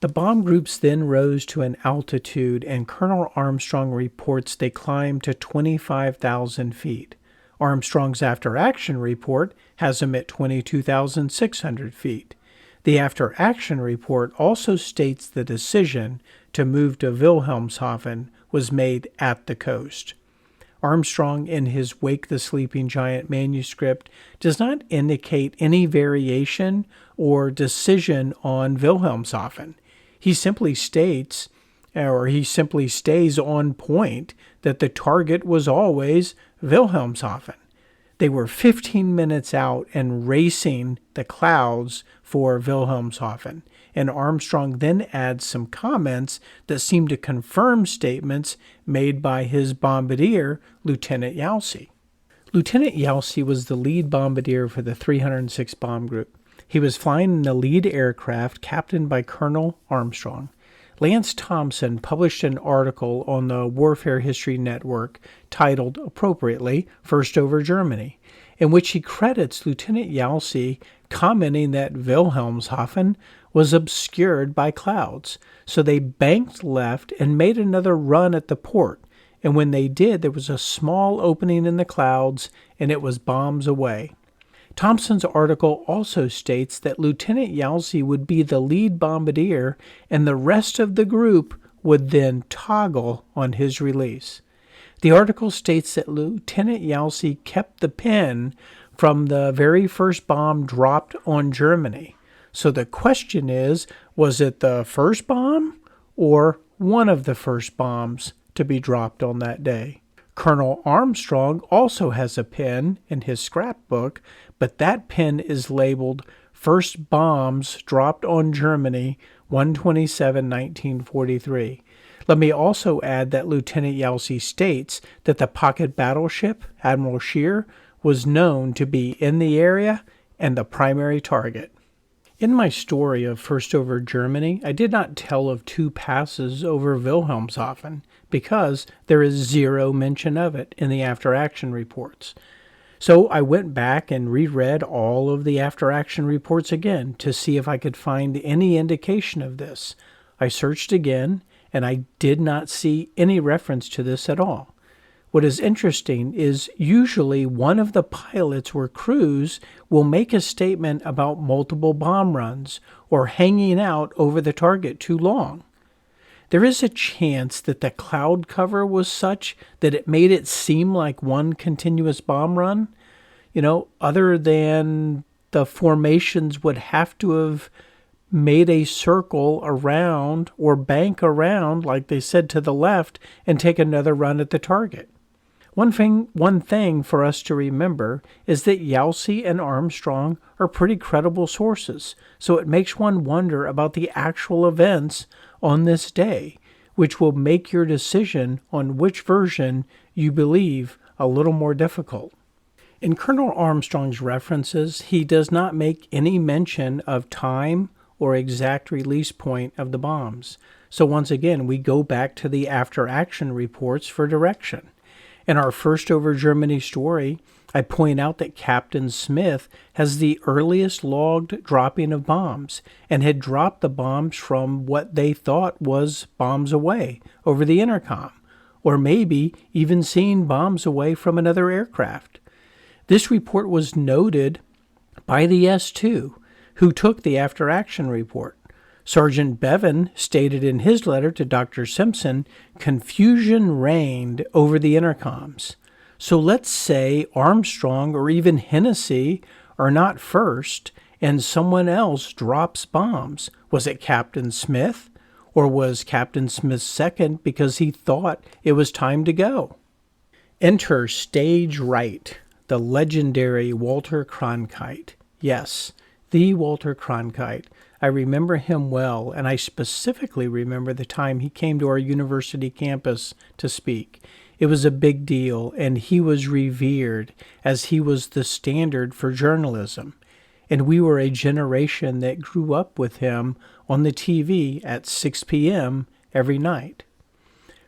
The bomb groups then rose to an altitude, and Colonel Armstrong reports they climbed to 25,000 feet. Armstrong's after-action report has them at 22,600 feet. The after-action report also states the decision to move to Wilhelmshaven was made at the coast. Armstrong, in his Wake the Sleeping Giant manuscript, does not indicate any variation or decision on Wilhelmshaven. He simply states, or he simply stays on point, that the target was always Wilhelmshaven. They were 15 minutes out and racing the clouds for Wilhelmshaven, and Armstrong then adds some comments that seem to confirm statements made by his bombardier, Lieutenant Yalsey. Lieutenant Yalsey was the lead bombardier for the 306th Bomb Group. He was flying in the lead aircraft captained by Colonel Armstrong. Lance Thompson published an article on the Warfare History Network titled, appropriately, First Over Germany, in which he credits Lieutenant Yalsey commenting that Wilhelmshaven was obscured by clouds, so they banked left and made another run at the port, and when they did, there was a small opening in the clouds, and it was bombs away. Thompson's article also states that Lieutenant Yalsey would be the lead bombardier and the rest of the group would then toggle on his release. The article states that Lieutenant Yalsey kept the pin from the very first bomb dropped on Germany. So the question is, was it the first bomb or one of the first bombs to be dropped on that day? Colonel Armstrong also has a pin in his scrapbook, but that pin is labeled First Bombs Dropped on Germany, 1/27/1943. Let me also add that Lieutenant Yelsey states that the pocket battleship, Admiral Scheer, was known to be in the area and the primary target. In my story of First over Germany, I did not tell of 2 passes over Wilhelmshaven because there is 0 mention of it in the after-action reports. So I went back and reread all of the after-action reports again to see if I could find any indication of this. I searched again, and I did not see any reference to this at all. What is interesting is usually one of the pilots or crews will make a statement about multiple bomb runs or hanging out over the target too long. There is a chance that the cloud cover was such that it made it seem like one continuous bomb run. Other than the formations would have to have made a circle around or bank around, like they said, to the left and take another run at the target. One thing for us to remember is that Yelsey and Armstrong are pretty credible sources, so it makes one wonder about the actual events on this day, which will make your decision on which version you believe a little more difficult. In Colonel Armstrong's references, he does not make any mention of time or exact release point of the bombs. So once again, we go back to the after-action reports for direction. In our First over Germany story, I point out that Captain Smith has the earliest logged dropping of bombs and had dropped the bombs from what they thought was bombs away over the intercom, or maybe even seeing bombs away from another aircraft. This report was noted by the S2, who took the after-action report. Sergeant Bevan stated in his letter to Dr. Simpson, confusion reigned over the intercoms. So let's say Armstrong or even Hennessy are not first and someone else drops bombs. Was it Captain Smith? Or was Captain Smith second because he thought it was time to go? Enter stage right, the legendary Walter Cronkite. Yes, the Walter Cronkite. I remember him well, and I specifically remember the time he came to our university campus to speak. It was a big deal, and he was revered as he was the standard for journalism. And we were a generation that grew up with him on the TV at 6 p.m. every night.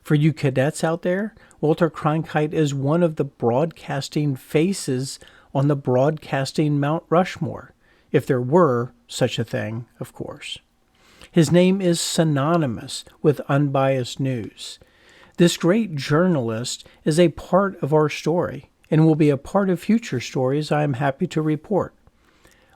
For you cadets out there, Walter Cronkite is one of the broadcasting faces on the broadcasting Mount Rushmore, if there were such a thing, of course. His name is synonymous with unbiased news. This great journalist is a part of our story and will be a part of future stories I am happy to report.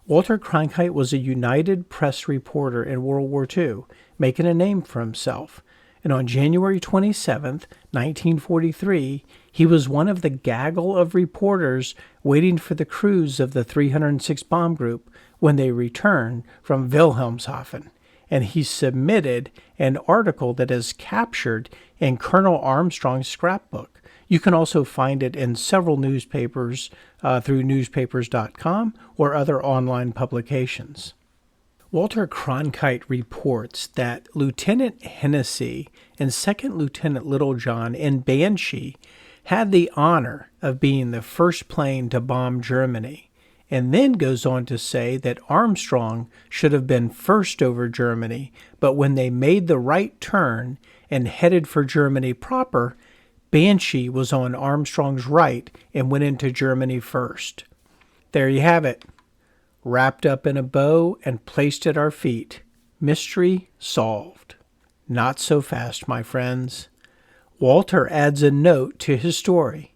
Walter Cronkite was a United Press reporter in World War II, making a name for himself. And on January 27, 1943, he was one of the gaggle of reporters waiting for the crews of the 306 Bomb Group when they returned from Wilhelmshaven, and he submitted an article that is captured in Colonel Armstrong's scrapbook. You can also find it in several newspapers through newspapers.com or other online publications. Walter Cronkite reports that Lieutenant Hennessy and Second Lieutenant Littlejohn in Banshee had the honor of being the first plane to bomb Germany, and then goes on to say that Armstrong should have been first over Germany, but when they made the right turn and headed for Germany proper, Banshee was on Armstrong's right and went into Germany first. There you have it, wrapped up in a bow and placed at our feet. Mystery solved. Not so fast, my friends. Walter adds a note to his story.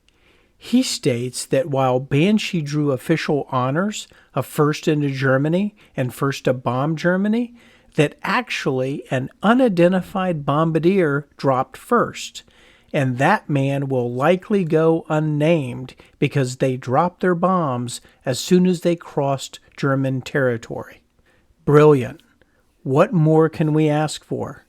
He states that while Banshee drew official honors of first into Germany and first to bomb Germany, that actually an unidentified bombardier dropped first, and that man will likely go unnamed because they dropped their bombs as soon as they crossed German territory. Brilliant. What more can we ask for?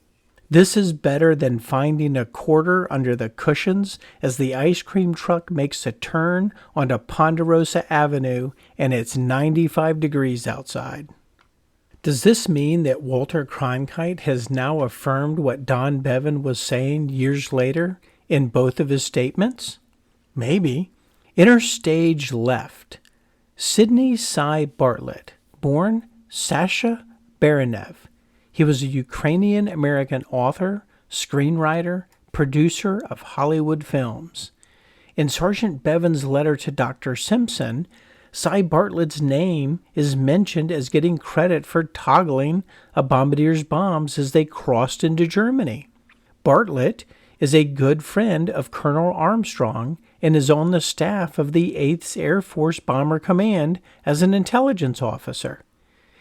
This is better than finding a quarter under the cushions as the ice cream truck makes a turn onto Ponderosa Avenue and it's 95 degrees outside. Does this mean that Walter Cronkite has now affirmed what Don Bevan was saying years later in both of his statements? Maybe. Interstage left. Sidney Cy Bartlett, born Sasha Baranev. He was a Ukrainian-American author, screenwriter, producer of Hollywood films. In Sergeant Bevan's letter to Dr. Simpson, Cy Bartlett's name is mentioned as getting credit for toggling a bombardier's bombs as they crossed into Germany. Bartlett is a good friend of Colonel Armstrong and is on the staff of the 8th Air Force Bomber Command as an intelligence officer.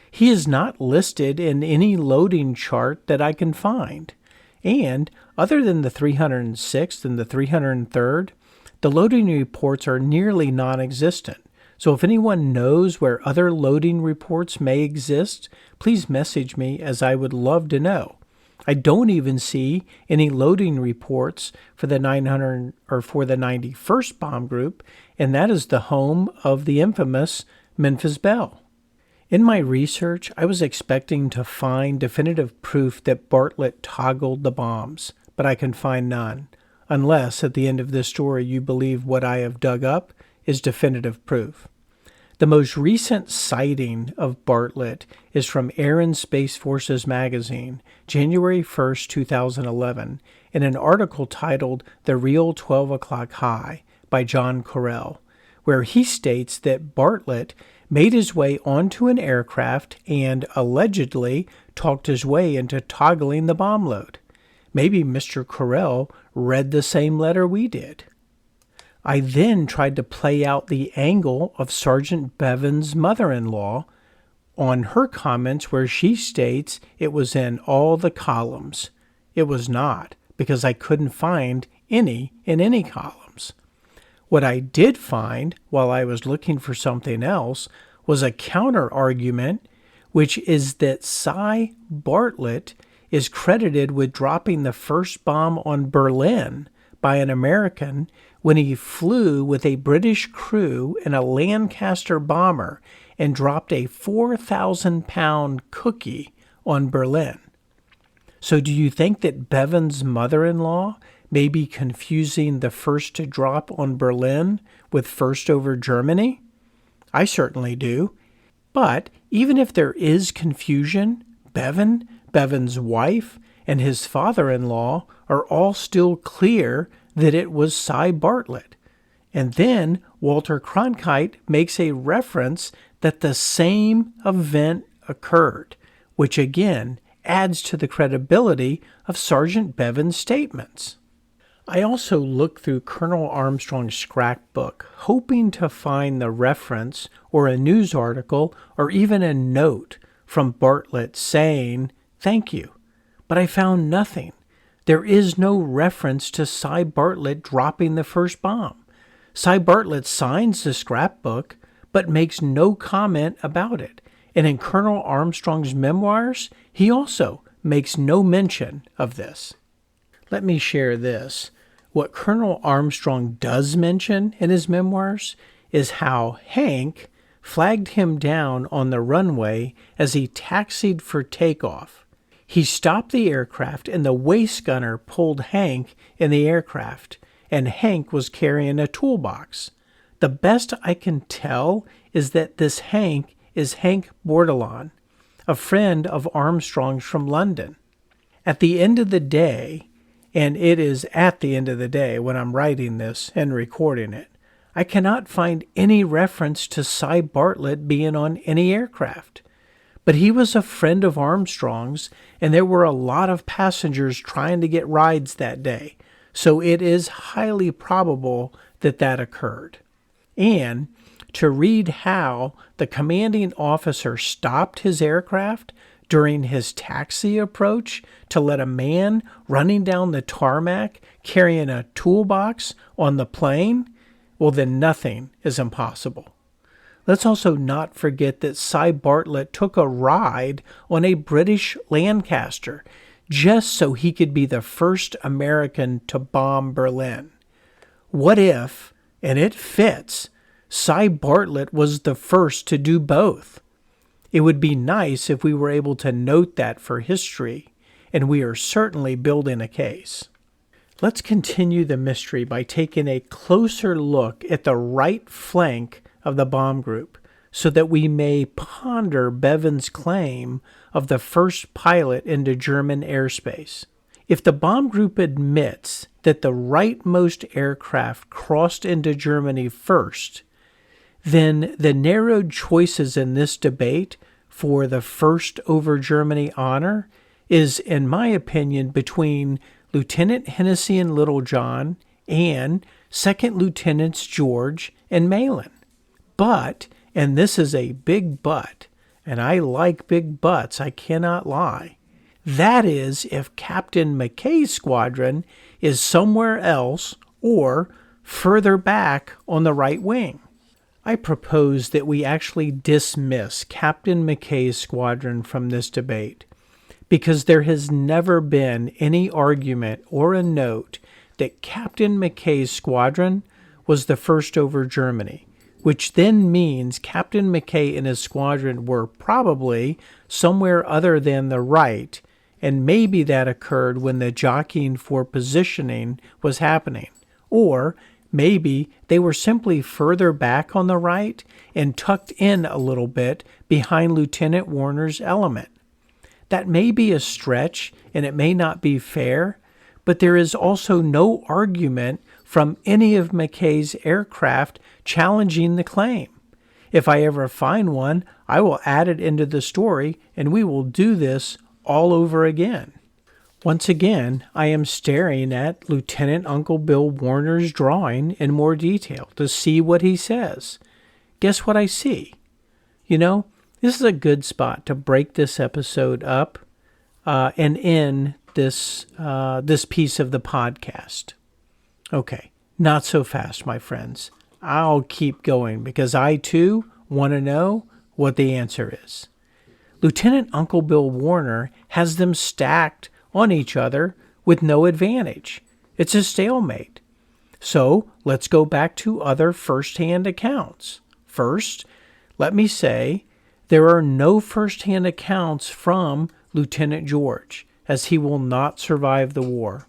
He is not listed in any loading chart that I can find, and other than the 306th and the 303rd, the loading reports are nearly non-existent. So if anyone knows where other loading reports may exist, please message me, as I would love to know. I don't even see any loading reports for the 900 or for the 91st Bomb Group, and that is the home of the infamous Memphis Belle. In my research, I was expecting to find definitive proof that Bartlett toggled the bombs, but I can find none, unless at the end of this story you believe what I have dug up is definitive proof. The most recent sighting of Bartlett is from Air and Space Forces magazine, January 1st, 2011, in an article titled The Real 12 O'Clock High by John Correll, where he states that Bartlett made his way onto an aircraft and allegedly talked his way into toggling the bomb load. Maybe Mr. Correll read the same letter we did. I then tried to play out the angle of Sergeant Bevan's mother-in-law on her comments where she states it was in all the columns. It was not, because I couldn't find any in any columns. What I did find while I was looking for something else was a counter-argument, which is that Cy Bartlett is credited with dropping the first bomb on Berlin by an American when he flew with a British crew in a Lancaster bomber and dropped a 4,000-pound cookie on Berlin. So do you think that Bevan's mother-in-law may be confusing the first to drop on Berlin with first over Germany? I certainly do. But even if there is confusion, Bevan, Bevan's wife, and his father-in-law are all still clear that it was Cy Bartlett. And then Walter Cronkite makes a reference that the same event occurred, which again adds to the credibility of Sergeant Bevan's statements. I also looked through Colonel Armstrong's scrapbook, hoping to find the reference or a news article or even a note from Bartlett saying, "Thank you." But I found nothing. There is no reference to Cy Bartlett dropping the first bomb. Cy Bartlett signs the scrapbook, but makes no comment about it. And in Colonel Armstrong's memoirs, he also makes no mention of this. Let me share this. What Colonel Armstrong does mention in his memoirs is how Hank flagged him down on the runway as he taxied for takeoff. He stopped the aircraft and the waist gunner pulled Hank in the aircraft, and Hank was carrying a toolbox. The best I can tell is that this Hank is Hank Bordelon, a friend of Armstrong's from London. At the end of the day, and it is at the end of the day when I'm writing this and recording it, I cannot find any reference to Cy Bartlett being on any aircraft. But he was a friend of Armstrong's, and there were a lot of passengers trying to get rides that day, so it is highly probable that that occurred. And to read how the commanding officer stopped his aircraft during his taxi approach to let a man running down the tarmac carrying a toolbox on the plane, well, then nothing is impossible. Let's also not forget that Cy Bartlett took a ride on a British Lancaster just so he could be the first American to bomb Berlin. What if, and it fits, Cy Bartlett was the first to do both? It would be nice if we were able to note that for history, and we are certainly building a case. Let's continue the mystery by taking a closer look at the right flank of the bomb group so that we may ponder Bevan's claim of the first pilot into German airspace. If the bomb group admits that the rightmost aircraft crossed into Germany first, then the narrowed choices in this debate for the first over Germany honor is, in my opinion, between Lieutenant Hennessy and Littlejohn and Second Lieutenants George and Malin. But, and this is a big but, and I like big buts, I cannot lie, that is if Captain McKay's squadron is somewhere else or further back on the right wing. I propose that we actually dismiss Captain McKay's squadron from this debate, because there has never been any argument or a note that Captain McKay's squadron was the first over Germany, which then means Captain McKay and his squadron were probably somewhere other than the right, and maybe that occurred when the jockeying for positioning was happening. Or maybe they were simply further back on the right and tucked in a little bit behind Lieutenant Warner's element. That may be a stretch and it may not be fair, but there is also no argument from any of McKay's aircraft challenging the claim. If I ever find one, I will add it into the story and we will do this all over again. Once again, I am staring at Lieutenant Uncle Bill Warner's drawing in more detail to see what he says. Guess what I see? This is a good spot to break this episode up and end this piece of the podcast. Okay, not so fast, my friends. I'll keep going because I too want to know what the answer is. Lieutenant Uncle Bill Warner has them stacked on each other with no advantage. It's a stalemate. So let's go back to other first-hand accounts. First, let me say there are no first-hand accounts from Lieutenant George, as he will not survive the war.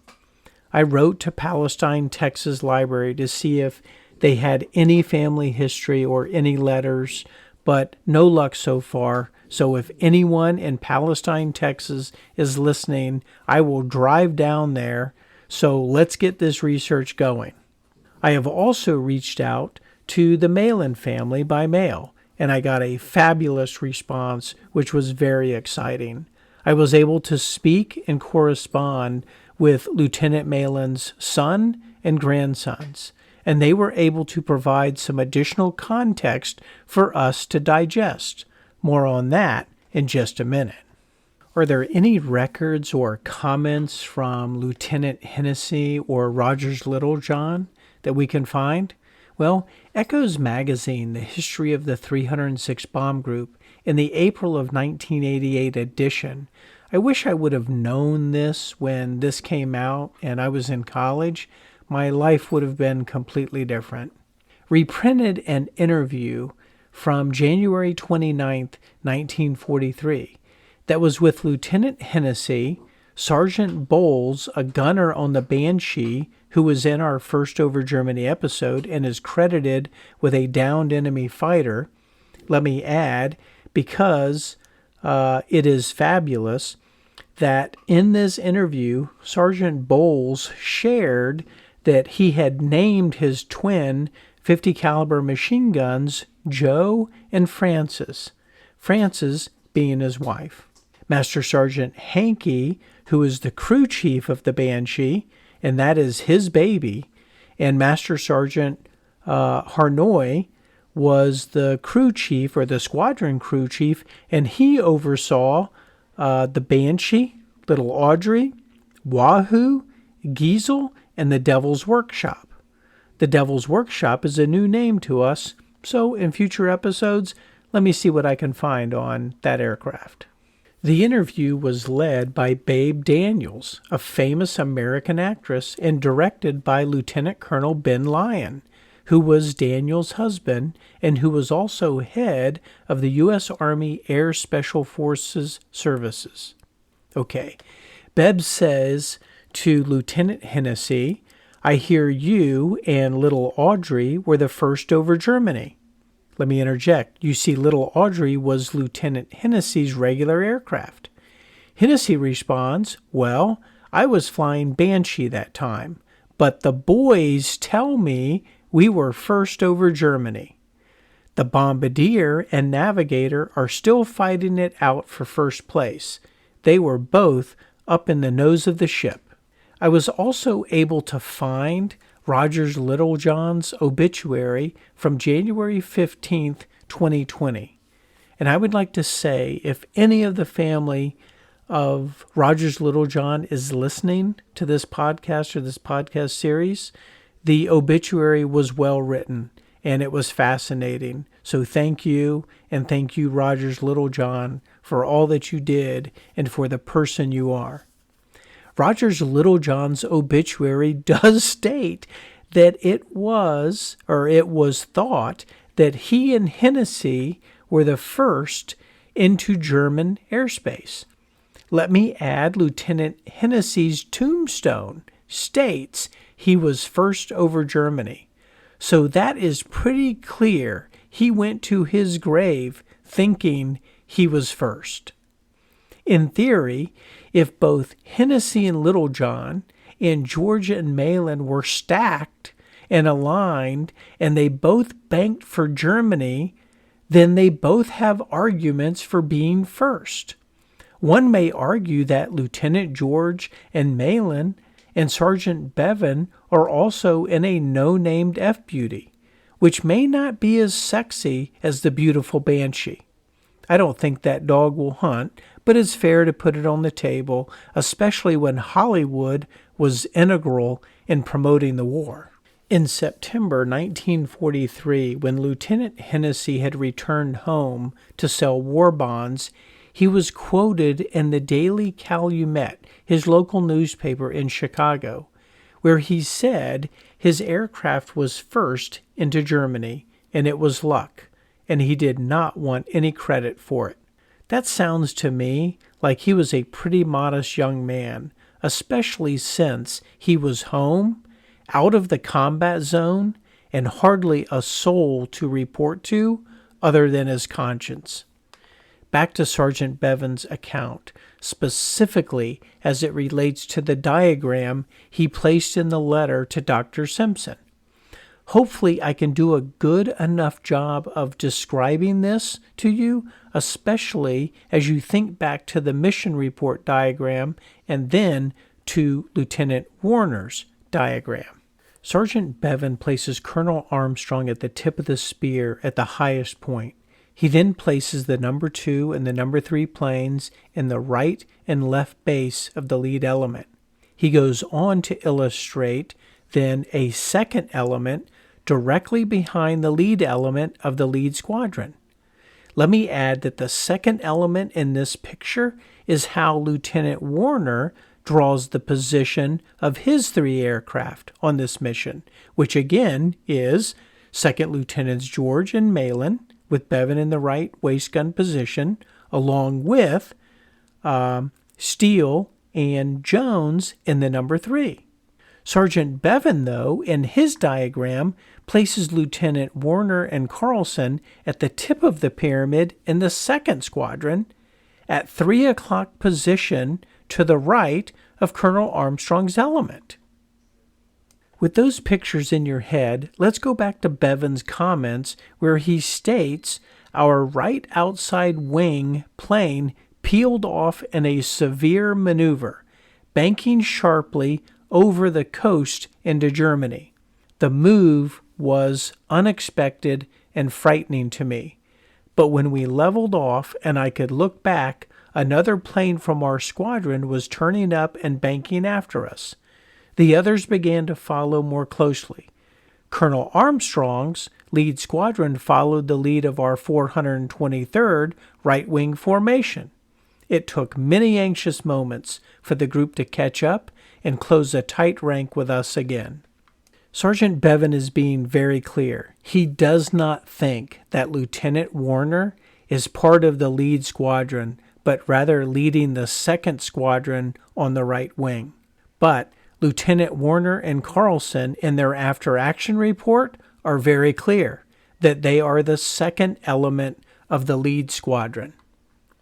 I wrote to Palestine, Texas Library to see if they had any family history or any letters, but no luck so far. So if anyone in Palestine, Texas is listening, I will drive down there. So let's get this research going. I have also reached out to the Malin family by mail, and I got a fabulous response, which was very exciting. I was able to speak and correspond with Lieutenant Malin's son and grandsons, and they were able to provide some additional context for us to digest. More on that in just a minute. Are there any records or comments from Lieutenant Hennessy or Rogers Littlejohn that we can find? Well, Echoes Magazine, The History of the 306 Bomb Group, in the April of 1988 edition, I wish I would have known this when this came out and I was in college. My life would have been completely different. Reprinted an interview from January 29th, 1943, that was with Lieutenant Hennessy, Sergeant Bowles, a gunner on the Banshee, who was in our First Over Germany episode and is credited with a downed enemy fighter. Let me add, because it is fabulous, that in this interview, Sergeant Bowles shared that he had named his twin 50 caliber machine guns Joe and Frances being his wife. Master Sergeant Hankey, who is the crew chief of the Banshee, and that is his baby, and Master Sergeant Harnoy was the crew chief or the squadron crew chief, and he oversaw the Banshee, Little Audrey, Wahoo, Giesel, and the Devil's Workshop. The Devil's Workshop is a new name to us, so in future episodes, let me see what I can find on that aircraft. The interview was led by Babe Daniels, a famous American actress, and directed by Lieutenant Colonel Ben Lyon, who was Daniel's husband and who was also head of the U.S. Army Air Special Forces Services. Okay, Bebb says to Lieutenant Hennessy, "I hear you and little Audrey were the first over Germany." Let me interject. You see, little Audrey was Lieutenant Hennessy's regular aircraft. Hennessy responds, "Well, I was flying Banshee that time, but the boys tell me we were first over Germany." The Bombardier and Navigator are still fighting it out for first place. They were both up in the nose of the ship. I was also able to find Roger's Littlejohn's obituary from January 15th, 2020. And I would like to say, if any of the family of Roger's Littlejohn is listening to this podcast or this podcast series, the obituary was well written and it was fascinating. So thank you, and thank you, Roger's Littlejohn, for all that you did and for the person you are. Roger's Littlejohn's obituary does state that it was thought that he and Hennessy were the first into German airspace. Let me add, Lieutenant Hennessy's tombstone states he was first over Germany. So that is pretty clear. He went to his grave thinking he was first. In theory, if both Hennessy and Littlejohn and Georgia and Malin were stacked and aligned and they both banked for Germany, then they both have arguments for being first. One may argue that Lieutenant George and Malin and Sergeant Bevan are also in a no-named F-Beauty, which may not be as sexy as the beautiful Banshee. I don't think that dog will hunt, but it's fair to put it on the table, especially when Hollywood was integral in promoting the war. In September 1943, when Lieutenant Hennessy had returned home to sell war bonds, he was quoted in the Daily Calumet, his local newspaper in Chicago, where he said his aircraft was first into Germany, and it was luck, and he did not want any credit for it. That sounds to me like he was a pretty modest young man, especially since he was home, out of the combat zone, and hardly a soul to report to other than his conscience. Back to Sergeant Bevan's account, specifically as it relates to the diagram he placed in the letter to Dr. Simpson. Hopefully I can do a good enough job of describing this to you, especially as you think back to the mission report diagram and then to Lieutenant Warner's diagram. Sergeant Bevan places Colonel Armstrong at the tip of the spear at the highest point. He then places the number 2 and the number 3 planes in the right and left base of the lead element. He goes on to illustrate then a second element directly behind the lead element of the lead squadron. Let me add that the second element in this picture is how Lieutenant Warner draws the position of his 3 aircraft on this mission, which again is Second Lieutenants George and Malin, with Bevan in the right waist gun position, along with Steele and Jones in the number 3. Sergeant Bevan, though, in his diagram, places Lieutenant Warner and Carlson at the tip of the pyramid in the 2nd Squadron, at 3 o'clock position to the right of Colonel Armstrong's element. With those pictures in your head, let's go back to Bevan's comments where he states, "Our right outside wing plane peeled off in a severe maneuver, banking sharply over the coast into Germany. The move was unexpected and frightening to me, but when we leveled off and I could look back, another plane from our squadron was turning up and banking after us. The others began to follow more closely. Colonel Armstrong's lead squadron followed the lead of our 423rd right-wing formation. It took many anxious moments for the group to catch up and close a tight rank with us again." Sergeant Bevan is being very clear. He does not think that Lieutenant Warner is part of the lead squadron, but rather leading the second squadron on the right wing. But Lieutenant Warner and Carlson, in their after-action report, are very clear that they are the second element of the lead squadron.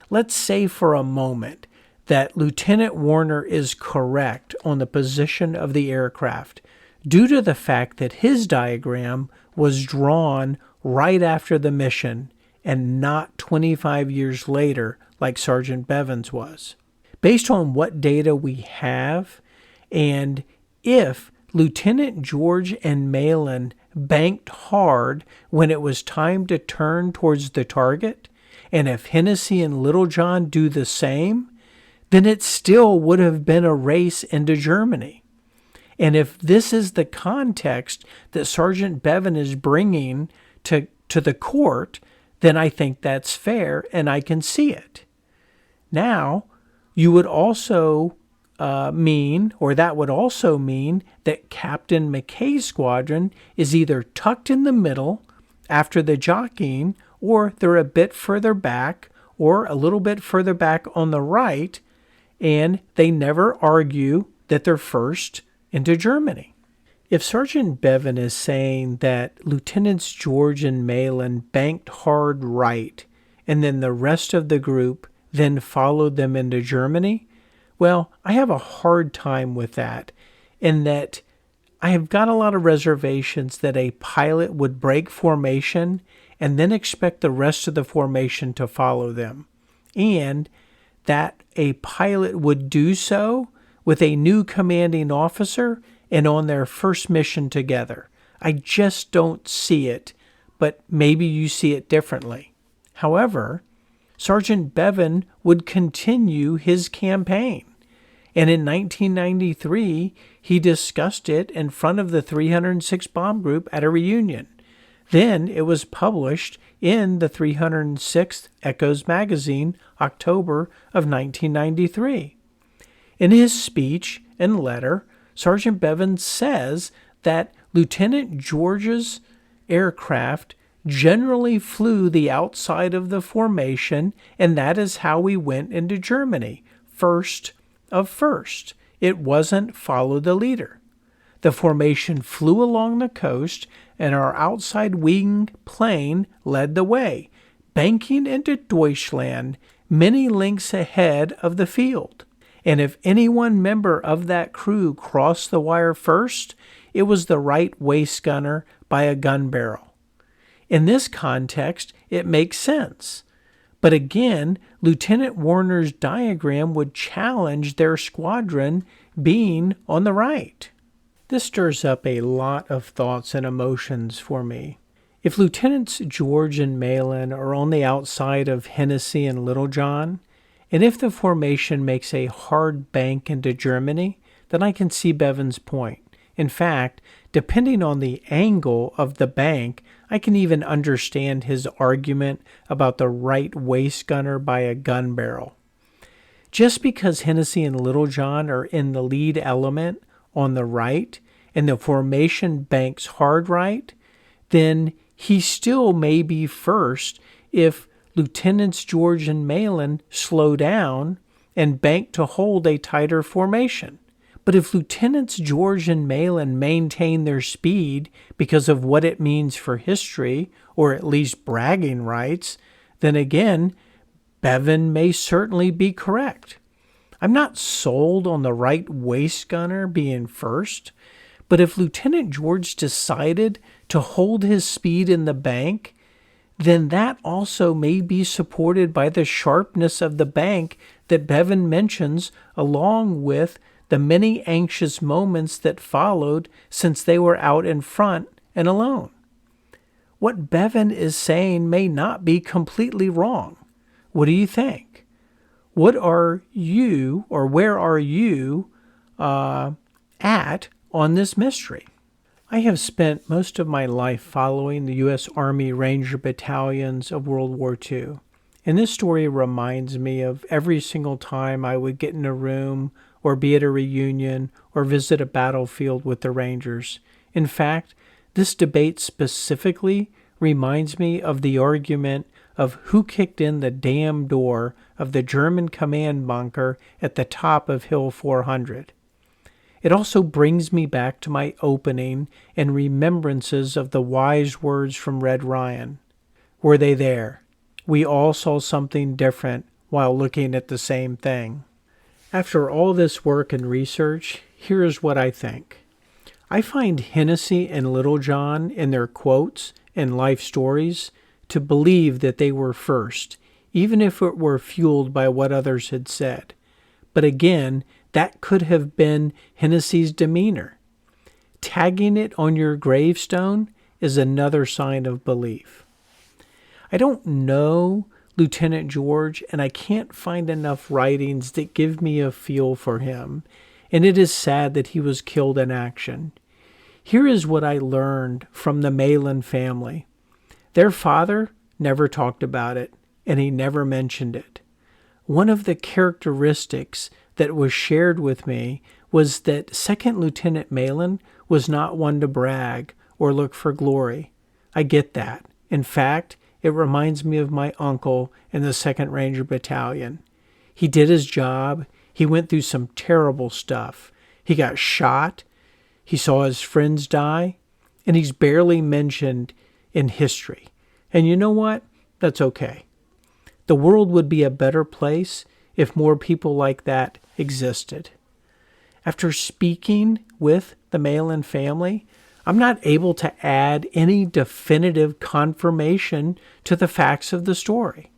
Let's say for a moment that Lieutenant Warner is correct on the position of the aircraft due to the fact that his diagram was drawn right after the mission and not 25 years later like Sergeant Bevan's was. Based on what data we have, and if Lieutenant George and Malin banked hard when it was time to turn towards the target, and if Hennessy and Littlejohn do the same, then it still would have been a race into Germany. And if this is the context that Sergeant Bevan is bringing to the court, then I think that's fair and I can see it. Now, you would also that would also mean that Captain McKay's squadron is either tucked in the middle after the jockeying, or they're a bit further back or a little bit further back on the right, and they never argue that they're first into Germany. If Sergeant Bevan is saying that Lieutenants George and Malin banked hard right, and then the rest of the group then followed them into Germany, well, I have a hard time with that, in that I have got a lot of reservations that a pilot would break formation and then expect the rest of the formation to follow them, and that a pilot would do so with a new commanding officer and on their first mission together. I just don't see it, but maybe you see it differently. However, Sergeant Bevan would continue his campaign, and in 1993, he discussed it in front of the 306 Bomb Group at a reunion. Then it was published in the 306th Echoes magazine, October of 1993. In his speech and letter, Sergeant Bevan says that Lieutenant George's aircraft generally flew the outside of the formation, and that is how we went into Germany, first of first. It wasn't follow the leader. The formation flew along the coast, and our outside wing plane led the way, banking into Deutschland many lengths ahead of the field. And if any one member of that crew crossed the wire first, it was the right waist gunner by a gun barrel. In this context, it makes sense. But again, Lieutenant Warner's diagram would challenge their squadron being on the right. This stirs up a lot of thoughts and emotions for me. If Lieutenants George and Malin are on the outside of Hennessy and Littlejohn, and if the formation makes a hard bank into Germany, then I can see Bevan's point. In fact, depending on the angle of the bank, I can even understand his argument about the right waist gunner by a gun barrel. Just because Hennessy and Littlejohn are in the lead element on the right, and the formation banks hard right, then he still may be first if Lieutenants George and Malin slow down and bank to hold a tighter formation. But if Lieutenants George and Malin maintain their speed because of what it means for history, or at least bragging rights, then again, Bevan may certainly be correct. I'm not sold on the right waist gunner being first, but if Lieutenant George decided to hold his speed in the bank, then that also may be supported by the sharpness of the bank that Bevan mentions, along with the many anxious moments that followed since they were out in front and alone. What Bevan is saying may not be completely wrong. What do you think? What are you, or where are you at on this mystery? I have spent most of my life following the U.S. Army Ranger battalions of World War II, and this story reminds me of every single time I would get in a room or be at a reunion or visit a battlefield with the Rangers. In fact, this debate specifically reminds me of the argument of who kicked in the damn door of the German command bunker at the top of Hill 400. It also brings me back to my opening and remembrances of the wise words from Red Ryan. Were they there? We all saw something different while looking at the same thing. After all this work and research, here is what I think. I find Hennessy and Littlejohn in their quotes and life stories to believe that they were first, even if it were fueled by what others had said. But again, that could have been Hennessy's demeanor. Tagging it on your gravestone is another sign of belief. I don't know Lieutenant George, and I can't find enough writings that give me a feel for him, and it is sad that he was killed in action. Here is what I learned from the Malin family. Their father never talked about it, and he never mentioned it. One of the characteristics that was shared with me was that Second Lieutenant Malin was not one to brag or look for glory. I get that. In fact, it reminds me of my uncle in the 2nd Ranger Battalion. He did his job. He went through some terrible stuff. He got shot. He saw his friends die. And he's barely mentioned in history. And you know what? That's okay. The world would be a better place if more people like that existed. After speaking with the Malin family, I'm not able to add any definitive confirmation to the facts of the story.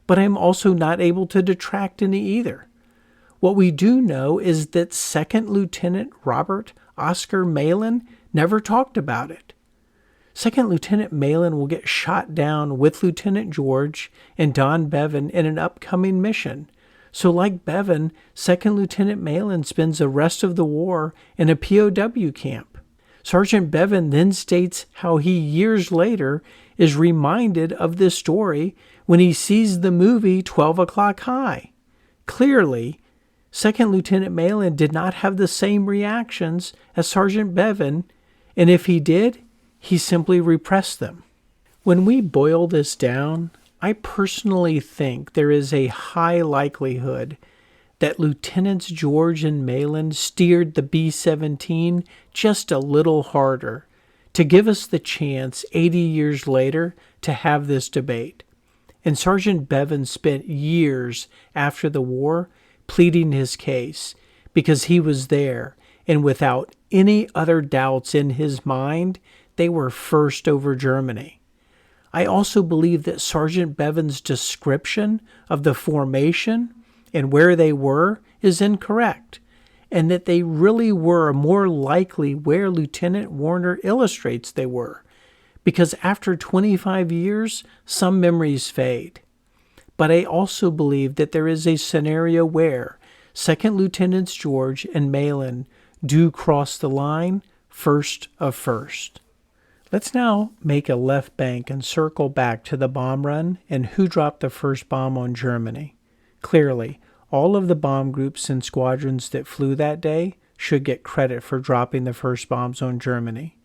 But I'm also not able to detract any either. What we do know is that 2nd Lieutenant Robert Oscar Malin never talked about it. 2nd Lieutenant Malin will get shot down with Lieutenant George and Don Bevan in an upcoming mission. So like Bevan, 2nd Lieutenant Malin spends the rest of the war in a POW camp. Sergeant Bevan then states how he years later is reminded of this story when he sees the movie 12 O'Clock High. Clearly, 2nd Lieutenant Malin did not have the same reactions as Sergeant Bevan, and if he did, he simply repressed them. When we boil this down, I personally think there is a high likelihood that Lieutenants George and Malin steered the B-17 just a little harder to give us the chance 80 years later to have this debate. And Sergeant Bevan spent years after the war pleading his case because he was there, and without any other doubts in his mind, they were first over Germany. I also believe that Sergeant Bevan's description of the formation and where they were is incorrect, and that they really were more likely where Lieutenant Warner illustrates they were, because after 25 years, some memories fade. But I also believe that there is a scenario where 2nd Lieutenants George and Malin do cross the line first of first. Let's now make a left bank and circle back to the bomb run and who dropped the first bomb on Germany. Clearly, all of the bomb groups and squadrons that flew that day should get credit for dropping the first bombs on Germany.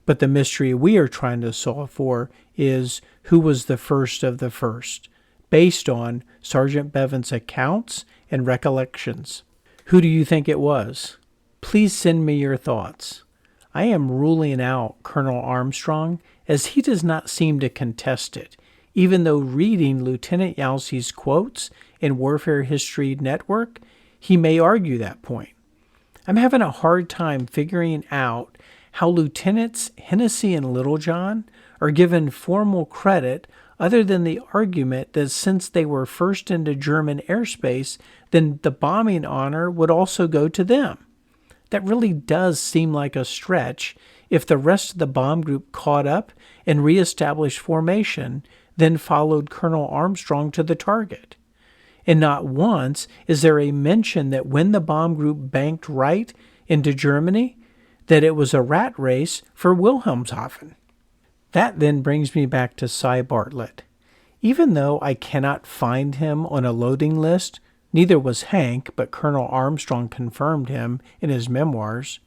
But the mystery we are trying to solve for is who was the first of the first, based on Sergeant Bevan's accounts and recollections. Who do you think it was? Please send me your thoughts. I am ruling out Colonel Armstrong, as he does not seem to contest it, even though reading Lieutenant Yalsey's quotes in Warfare History Network, he may argue that point. I'm having a hard time figuring out how Lieutenants Hennessy and Littlejohn are given formal credit other than the argument that since they were first into German airspace, then the bombing honor would also go to them. That really does seem like a stretch if the rest of the bomb group caught up and reestablished formation, then followed Colonel Armstrong to the target. And not once is there a mention that when the bomb group banked right into Germany, that it was a rat race for Wilhelmshaven. That then brings me back to Cy Bartlett. Even though I cannot find him on a loading list, neither was Hank, but Colonel Armstrong confirmed him in his memoirs,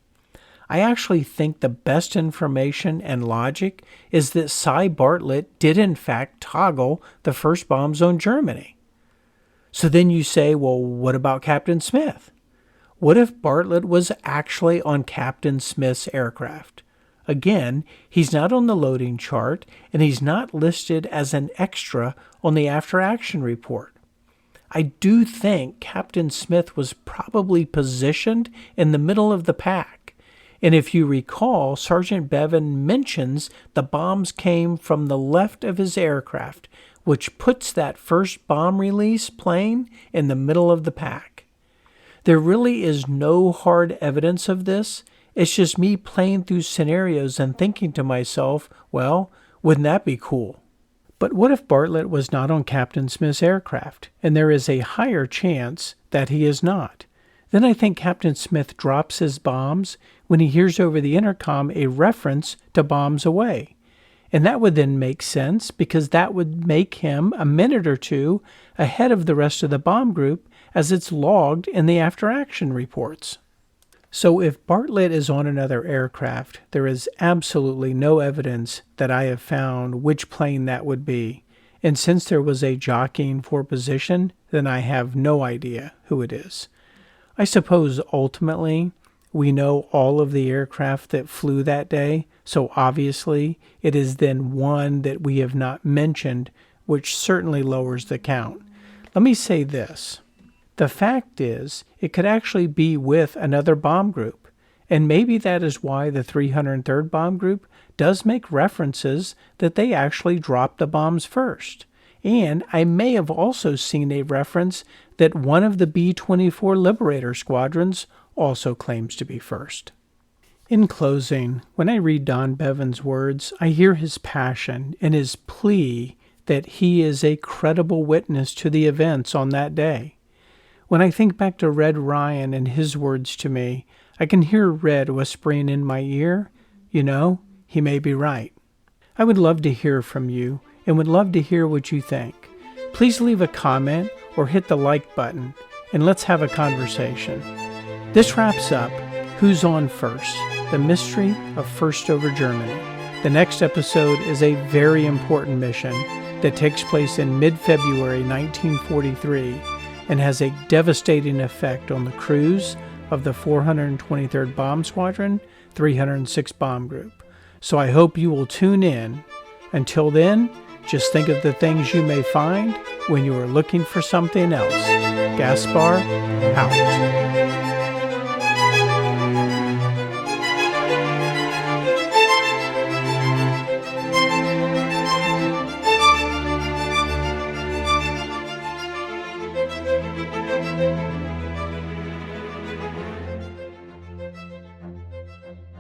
I actually think the best information and logic is that Cy Bartlett did in fact toggle the first bombs on Germany. So then you say, well, what about Captain Smith? What if Bartlett was actually on Captain Smith's aircraft? Again, he's not on the loading chart, and he's not listed as an extra on the after-action report. I do think Captain Smith was probably positioned in the middle of the pack. And if you recall, Sergeant Bevan mentions the bombs came from the left of his aircraft, which puts that first bomb release plane in the middle of the pack. There really is no hard evidence of this. It's just me playing through scenarios and thinking to myself, well, wouldn't that be cool? But what if Bartlett was not on Captain Smith's aircraft, and there is a higher chance that he is not? Then I think Captain Smith drops his bombs when he hears over the intercom a reference to bombs away. And that would then make sense because that would make him a minute or two ahead of the rest of the bomb group as it's logged in the after-action reports. So if Bartlett is on another aircraft, there is absolutely no evidence that I have found which plane that would be. And since there was a jockeying for position, then I have no idea who it is. I suppose ultimately we know all of the aircraft that flew that day, so obviously it is then one that we have not mentioned, which certainly lowers the count. Let me say this. The fact is, it could actually be with another bomb group, and maybe that is why the 303rd Bomb Group does make references that they actually dropped the bombs first. And I may have also seen a reference that one of the B-24 Liberator squadrons also claims to be first. In closing, when I read Don Bevan's words, I hear his passion and his plea that he is a credible witness to the events on that day. When I think back to Red Ryan and his words to me, I can hear Red whispering in my ear, you know, he may be right. I would love to hear from you and would love to hear what you think. Please leave a comment or hit the like button and let's have a conversation. This wraps up Who's On First? The Mystery of First Over Germany. The next episode is a very important mission that takes place in mid-February 1943 and has a devastating effect on the crews of the 423rd Bomb Squadron, 306 Bomb Group. So I hope you will tune in. Until then, just think of the things you may find when you are looking for something else. Gaspar, out.